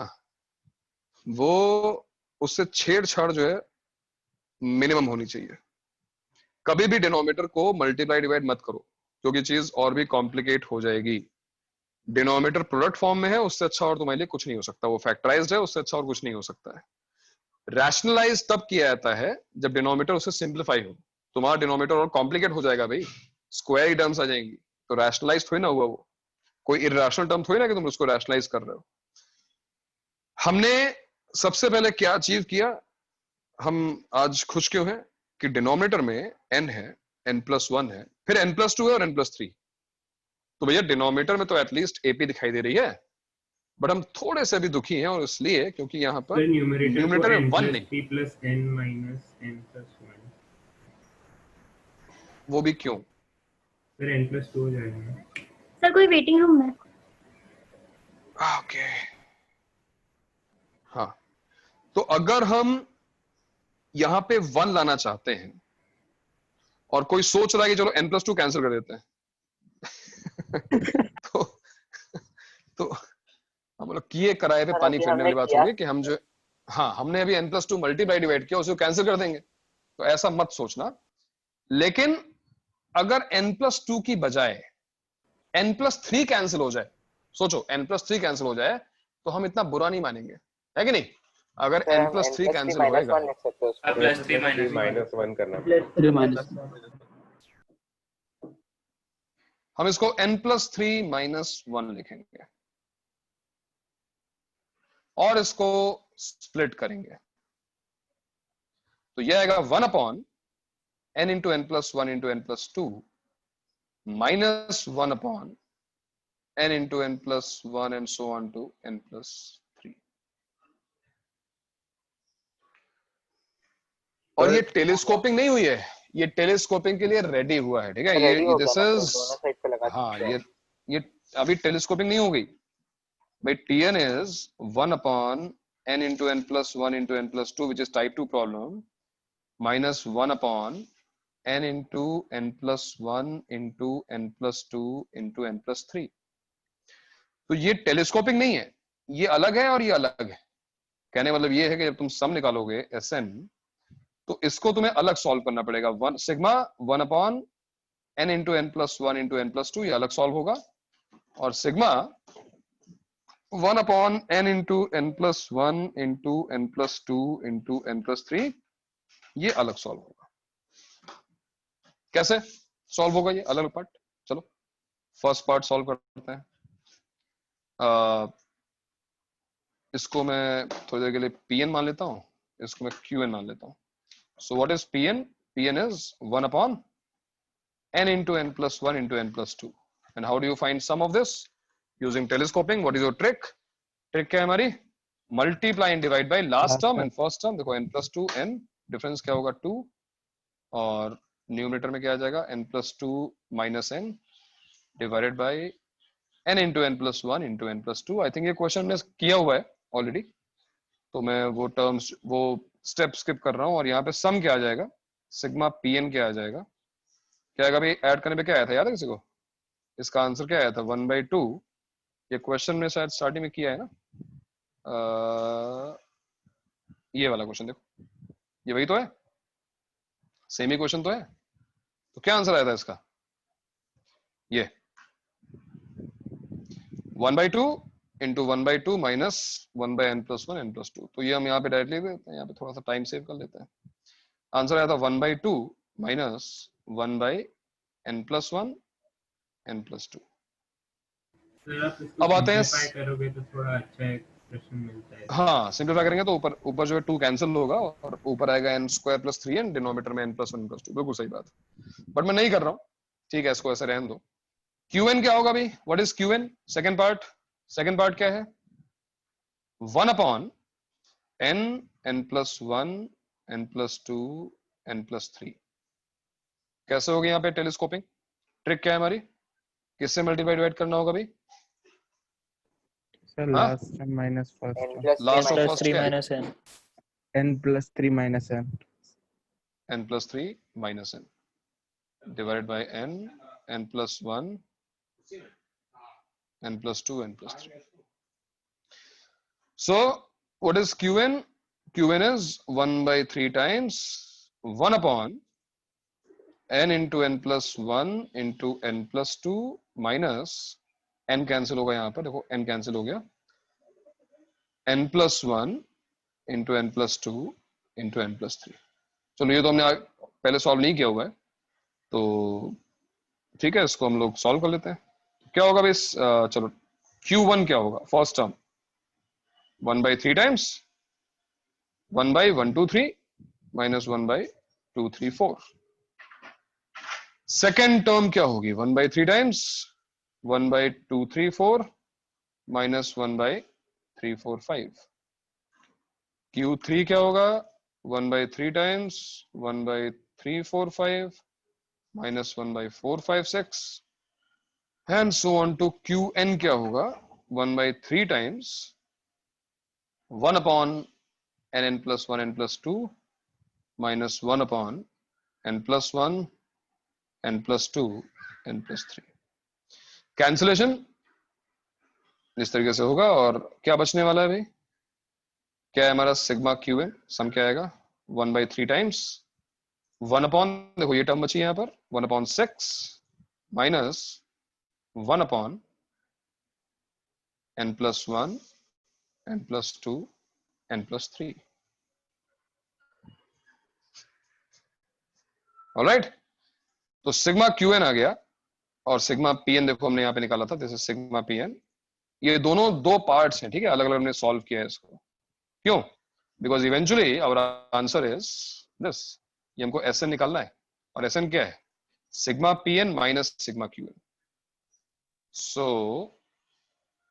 वो उससे छेड़छाड़ जो है मिनिमम होनी चाहिए। कभी भी डिनोमिनेटर को मल्टीप्लाई डिवाइड मत करो, क्योंकि चीज और भी कॉम्प्लिकेट हो जाएगी। डिनोमिनेटर प्रोडक्ट फॉर्म में है, उससे अच्छा और तुम्हारे लिए कुछ नहीं हो सकता। वो फैक्टराइज्ड है, उससे अच्छा और कुछ नहीं हो सकता है। रैशनलाइज तब किया जाता है जब डिनोमिनेटर उससे सिंप्लीफाई हो। तुम्हारा डिनोमिनेटर और कॉम्प्लिकेट हो जाएगा भाई, स्क्वायर टर्म्स आ जाएंगी, तो रैशनलाइज थोड़ी ना हुआ वो। कोई इरैशनल टर्म थोड़ी ना कि तुम उसको रैशनलाइज कर रहे हो। हमने सबसे पहले क्या अचीव किया? हम आज खुश क्यों हैं कि डिनोमिनेटर में n है, n+1 है, फिर n+2 है और n+3। तो भैया डिनोमिनेटर में तो एटलीस्ट AP दिखाई दे रही है, बट हम थोड़े से भी दुखी हैं और इसलिए क्योंकि यहाँ पर सर न्यूमरेटर को न्यूमरेटर में 1 नहीं। n+p + n - n+1। वो भी क्यों? फिर n+2 हो जाएगा। सर कोई वेटिंग रूम में। ओके तो अगर हम यहां पे 1 लाना चाहते हैं और कोई सोच रहा है कि चलो n+2 कैंसिल कर देते हैं तो हम लोग किए कराए पे सर पानी अभी फिरने हमने वाली बात किया होगी कि हम जो हाँ हमने अभी n+2 मल्टीप्लाई डिवाइड किया, उसे कैंसिल कर देंगे, तो ऐसा मत सोचना। लेकिन अगर n+2 की बजाय n+3 कैंसिल हो जाए, सोचो n+3 कैंसिल हो जाए तो हम इतना बुरा नहीं मानेंगे, है कि नहीं? अगर सर हम n+3 n+3 कैंसिल माइनस होएगा, 1 लिख सकते हो उसको। +3 -1 करना +3 माइनस हम इसको n+3 -1 लिखेंगे और इसको स्प्लिट करेंगे, तो यह आएगा 1/n into n+1 into n+2 -1/n into n+1 and so on to n+3। और ये टेलीस्कोपिंग नहीं हुई है, ये टेलीस्कोपिंग के लिए रेडी हुआ है, ठीक है? रेडी ये हो दिस गया ना, इज दोनों साइड पे लगा हाँ, सकते हैं। ये अभी टेलीस्कोपिंग नहीं हो गई भाई। Tn is 1/n into n+1 into n+2 which is type 2 problem minus 1/n into n+1 into n+2 into n+3। तो ये टेलीस्कोपिंग नहीं है, ये अलग है और ये अलग है। कहने मतलब ये है कि जब तुम सम निकालोगे Sn तो इसको तुम्हें अलग सॉल्व करना पड़ेगा। Sigma 1/n into n+1 into n+2 ये अलग सॉल्व होगा, और sigma 1/n into n+1 into n+2 into n+3 ये अलग सॉल्व होगा। कैसे सॉल्व होगा ये अलग पार्ट? चलो फर्स्ट पार्ट सॉल्व करते हैं। इसको मैं थोड़ी देर के लिए Pn मान लेता हूं, इसको मैं Qn मान लेता हूं। So what is Pn? Pn is 1/n into n+1 into n+2। And how do you find sum of this? Using telescoping. What is your trick? Trick क्या है हमारी? Multiply and divide by last term and first term। देखो n+2 n, difference क्या होगा 2, और numerator में क्या आ जाएगा n+2 minus n divided by n into n+1 into n+2। I think ये क्वेश्चन में किया हुआ है ऑलरेडी, तो मैं वो टर्म्स वो स्टेप स्किप कर रहा हूं। और यहाँ पे सम क्या आ जाएगा, सिग्मा Pn क्या आ जाएगा, क्या आएगा भाई? ऐड करने पे क्या आया था, याद है किसी को? इसका आंसर क्या आया था? 1/2। ये क्वेश्चन में शायद स्टार्टिंग में किया है ना, ये वाला क्वेश्चन देखो, ये वही तो है, सेम ही क्वेश्चन तो है। तो क्या आंसर आया था इसका? ये 1/2 into 1/2 minus 1/n+1 n+2। तो ये हम यहाँ पे डायरेक्टली लिख देते हैं, यहाँ पे थोड़ा सा टाइम सेव कर लेते हैं। आंसर आया था 1/2 minus 1/n+1 n+2। अब आते हैं, करोगे तो थोड़ा अच्छा एक्सप्रेशन मिलता है। हाँ सिंप्लीफाई करेंगे तो ऊपर ऊपर जो है 2 कैंसिल होगा और ऊपर आएगा n² + 3n, डिनोमिनेटर में n+1 n+2। बिल्कुल सही बात, बट मैं नहीं कर रहा हूँ, ठीक है, इसको ऐसे रहने दो। Qn क्या होगा भाई? What is Qn? Second part क्या है? 1/n n+1 n+2 n+3। कैसे होगी यहाँ पे टेलीस्कोपिंग? ट्रिक क्या है हमारी? किससे मल्टीप्लाई डिवाइड करना होगा भाई? Sir last term minus first term, last of first क्या है? n+3 minus n n+3 minus n divided by n+1 n+2 n+3। So what is Qn? Qn is 1/3 times 1/n into n+1 into n+2 minus n cancel होगा, यहाँ पर देखो n cancel हो गया, n+1 into n+2 into n+3। चलो ये तो हमने पहले सॉल्व नहीं किया हुआ है, तो ठीक है, इसको हम लोग सॉल्व कर लेते हैं। क्या होगा भाई? चलो Q1 क्या होगा? First term 1/3 times 1/123 minus 1/234। Second term क्या होगी? 1/3 टाइम्स 1/234 minus 1/345। Q3 क्या होगा? 1/3 times 1/345 minus 1/456 and so on to Qn क्या होगा? 1/3 times 1/n n plus 1 n plus 2 minus 1 upon n plus 1 n plus 2 n plus 3. Cancellation इस तरीके से होगा और क्या बचने वाला है भाई? क्या है हमारा सिग्मा क्यू एन? सम क्या आएगा? 1/3 टाइम्स 1 अपॉन, देखो ये टर्म बची है यहाँ पर 1/6 minus 1 upon n plus 1 n plus 2 n plus 3. Alright, तो सिग्मा क्यू एन आ गया और सिग्मा पी एन देखो हमने यहाँ पे निकाला था, this is sigma P n. ये दोनों दो पार्ट्स हैं, ठीक है, अलग अलग हमने सॉल्व किया है इसको. क्यों? Because eventually our answer is this. ये हमको एस एन निकालना है और एस एन क्या है? Sigma P n minus sigma Q n. So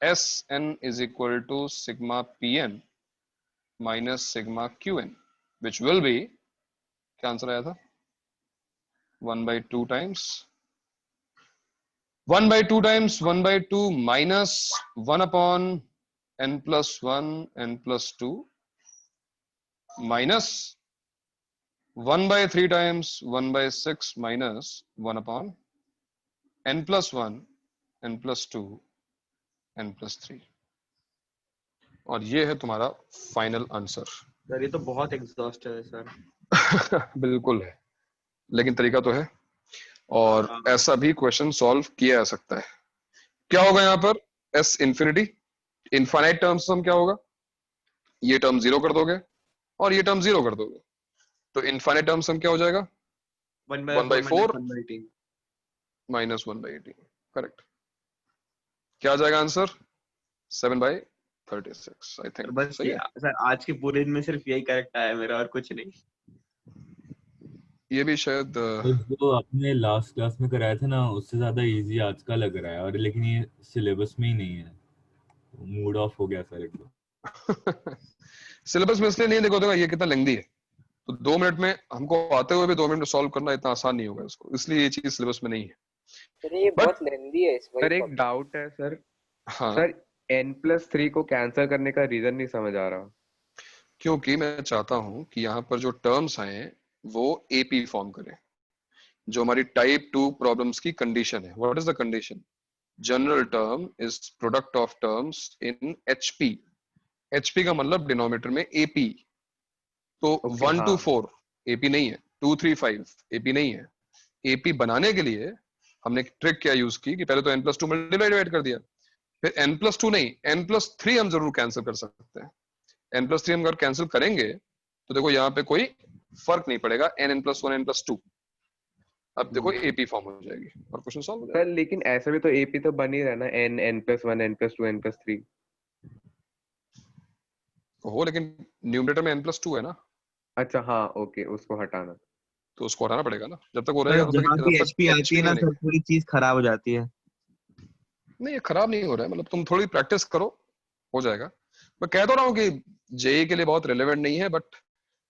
S n is equal to sigma P n minus sigma Q n, which will be, क्या answer आया था? 1/2 times 1/2 times 1/2 minus 1 upon n plus 1 n plus 2 minus 1/3 times 1/6 minus 1 upon n plus 1 n plus 2 n plus 3. और ये है तुम्हारा final answer. Sir ये तो बहुत एग्जॉस्ट है सर. बिल्कुल है, लेकिन तरीका तो है और ऐसा भी क्वेश्चन सॉल्व किया जा सकता है. क्या होगा यहाँ पर? एस इंफिनिटी इनफाइनाइट टर्म्स हम क्या होगा? ये टर्म 0 कर दोगे और ये टर्म 0 कर दोगे, तो इनफाइनाइट टर्म्स हम क्या हो जाएगा? 1/4 माइनस 1/18. करेक्ट. क्या आ जाएगा आंसर? 7/36 I think. बस सर आज के पूरे दिन में सिर्फ यही करेक्ट आया मेरा और कुछ नहीं. ये भी शायद जो आपने लास्ट क्लास में कराया था ना उससे ज्यादा इजी आज का लग रहा है, और लेकिन ये सिलेबस में ही नहीं है. मूड ऑफ हो गया सर एकदम. सिलेबस में इसलिए नहीं, देखो ये कितना लेंथी है, तो 2 मिनट में हमको आते हुए भी 2 मिनट में सॉल्व करना इतना आसान नहीं होगा इसको, इसलिए ये चीज सिलेबस में नहीं है. सर ये बहुत लेंथी है इस सर एक डाउट है सर. हाँ सर n+3 को कैंसिल करने का रीजन नहीं समझ आ रहा. क्योंकि मैं चाहता हूं कि यहाँ पर जो टर्म्स आए वो एपी फॉर्म करें, जो हमारी टाइप 2 प्रॉब्लम्स की कंडीशन है. What is the condition? General term is product of terms in HP. HP का मतलब डिनोमिनेटर में एपी. तो 1 to 4 एपी नहीं है, 2 3 5 एपी नहीं है. एपी बनाने के लिए हमने एक ट्रिक क्या यूज की कि पहले तो n+2 मल्टीप्लाई डिवाइड कर दिया, फिर n+2 नहीं n+3 हम जरूर कैंसिल कर सकते हैं. n+3 हम अगर कैंसिल करेंगे तो देखो यहाँ पे कोई फर्क नहीं पड़ेगा, n+1 n+2. अब देखो एपी फॉर्म हो जाएगी और क्वेश्चन सॉल्व हो जाएगा. सर लेकिन ऐसा भी तो एपी तो बन ही रहा ना, n+1 n+2 n+3 हो, लेकिन न्यूमरेटर में n+2 है ना. अच्छा हाँ ओके, उसको हटाना, तो उसको हटाना पड़ेगा ना. जब तक वो रहेगा जहाँ भी एचपी आती है ना सर पूरी चीज खराब हो जाती है. नहीं ये खराब नहीं हो रहा है, मतलब तुम थोड़ी प्रैक्टिस करो, हो जाएगा. मैं कह तो रहा हूँ कि जेई के लिए बहुत रिलेवेंट नहीं है, बट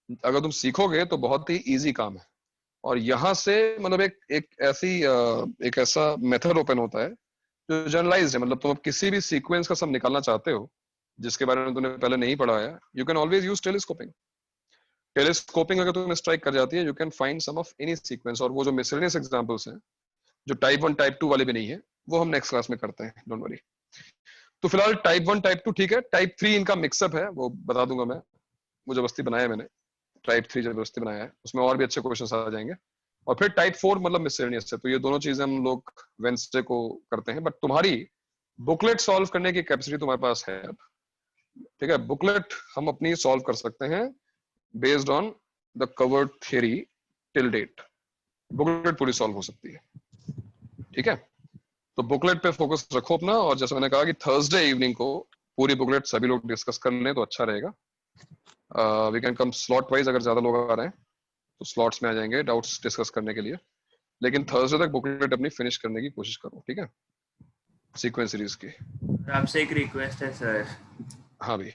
अगर तुम सीखोगे तो बहुत ही इजी काम है. और यहाँ से मतलब एक ऐसा मेथड ओपन होता है जो जनरलाइज्ड है. मतलब तुम किसी भी सीक्वेंस का सम निकालना चाहते हो जिसके बारे में तुमने पहले नहीं पढ़ा है, you can always use telescoping. Telescoping अगर तुम्हें स्ट्राइक कर जाती है, you can find sum of any sequence. और वो जो मिसलेनियस एग्जांपल्स हैं जो टाइप 1 टाइप 2 वाले भी नहीं है, वो हम नेक्स्ट क्लास में करते हैं, डोंट वरी. तो फिलहाल टाइप 1 टाइप 2 ठीक है. टाइप 3 इनका मिक्सअप है, वो बता दूंगा मैं, वो जबरदस्ती बनाया मैंने. टाइप 3 जबरदस्ती बनाया है, उसमें और भी अच्छे क्वेश्चंस आ जाएंगे. और फिर टाइप 4 मतलब मिसलेनियस है. तो ये दोनों चीजें हम लोग वेडनेसडे को करते हैं. बट तुम्हारी बुकलेट सॉल्व करने की कैपेसिटी तुम्हारे पास है अब, ठीक है. बुकलेट हम अपनी सॉल्व कर सकते हैं based on the covered theory till date. Booklet पूरी सॉल्व हो सकती है, ठीक है. तो बुकलेट पे फोकस रखो अपना. और जैसे मैंने कहा कि थर्सडे इवनिंग को पूरी बुकलेट सभी लोग डिस्कस कर लें तो अच्छा रहेगा. We can come slot wise, अगर ज्यादा लोग आ रहे हैं तो स्लॉट्स में आ जाएंगे डाउट्स डिस्कस करने के लिए. लेकिन थर्सडे तक बुकलेट अपनी फिनिश करने की कोशिश करो, ठीक है, सीक्वेंस सीरीज की. आपसे एक रिक्वेस्ट है सर. हाँ भाई.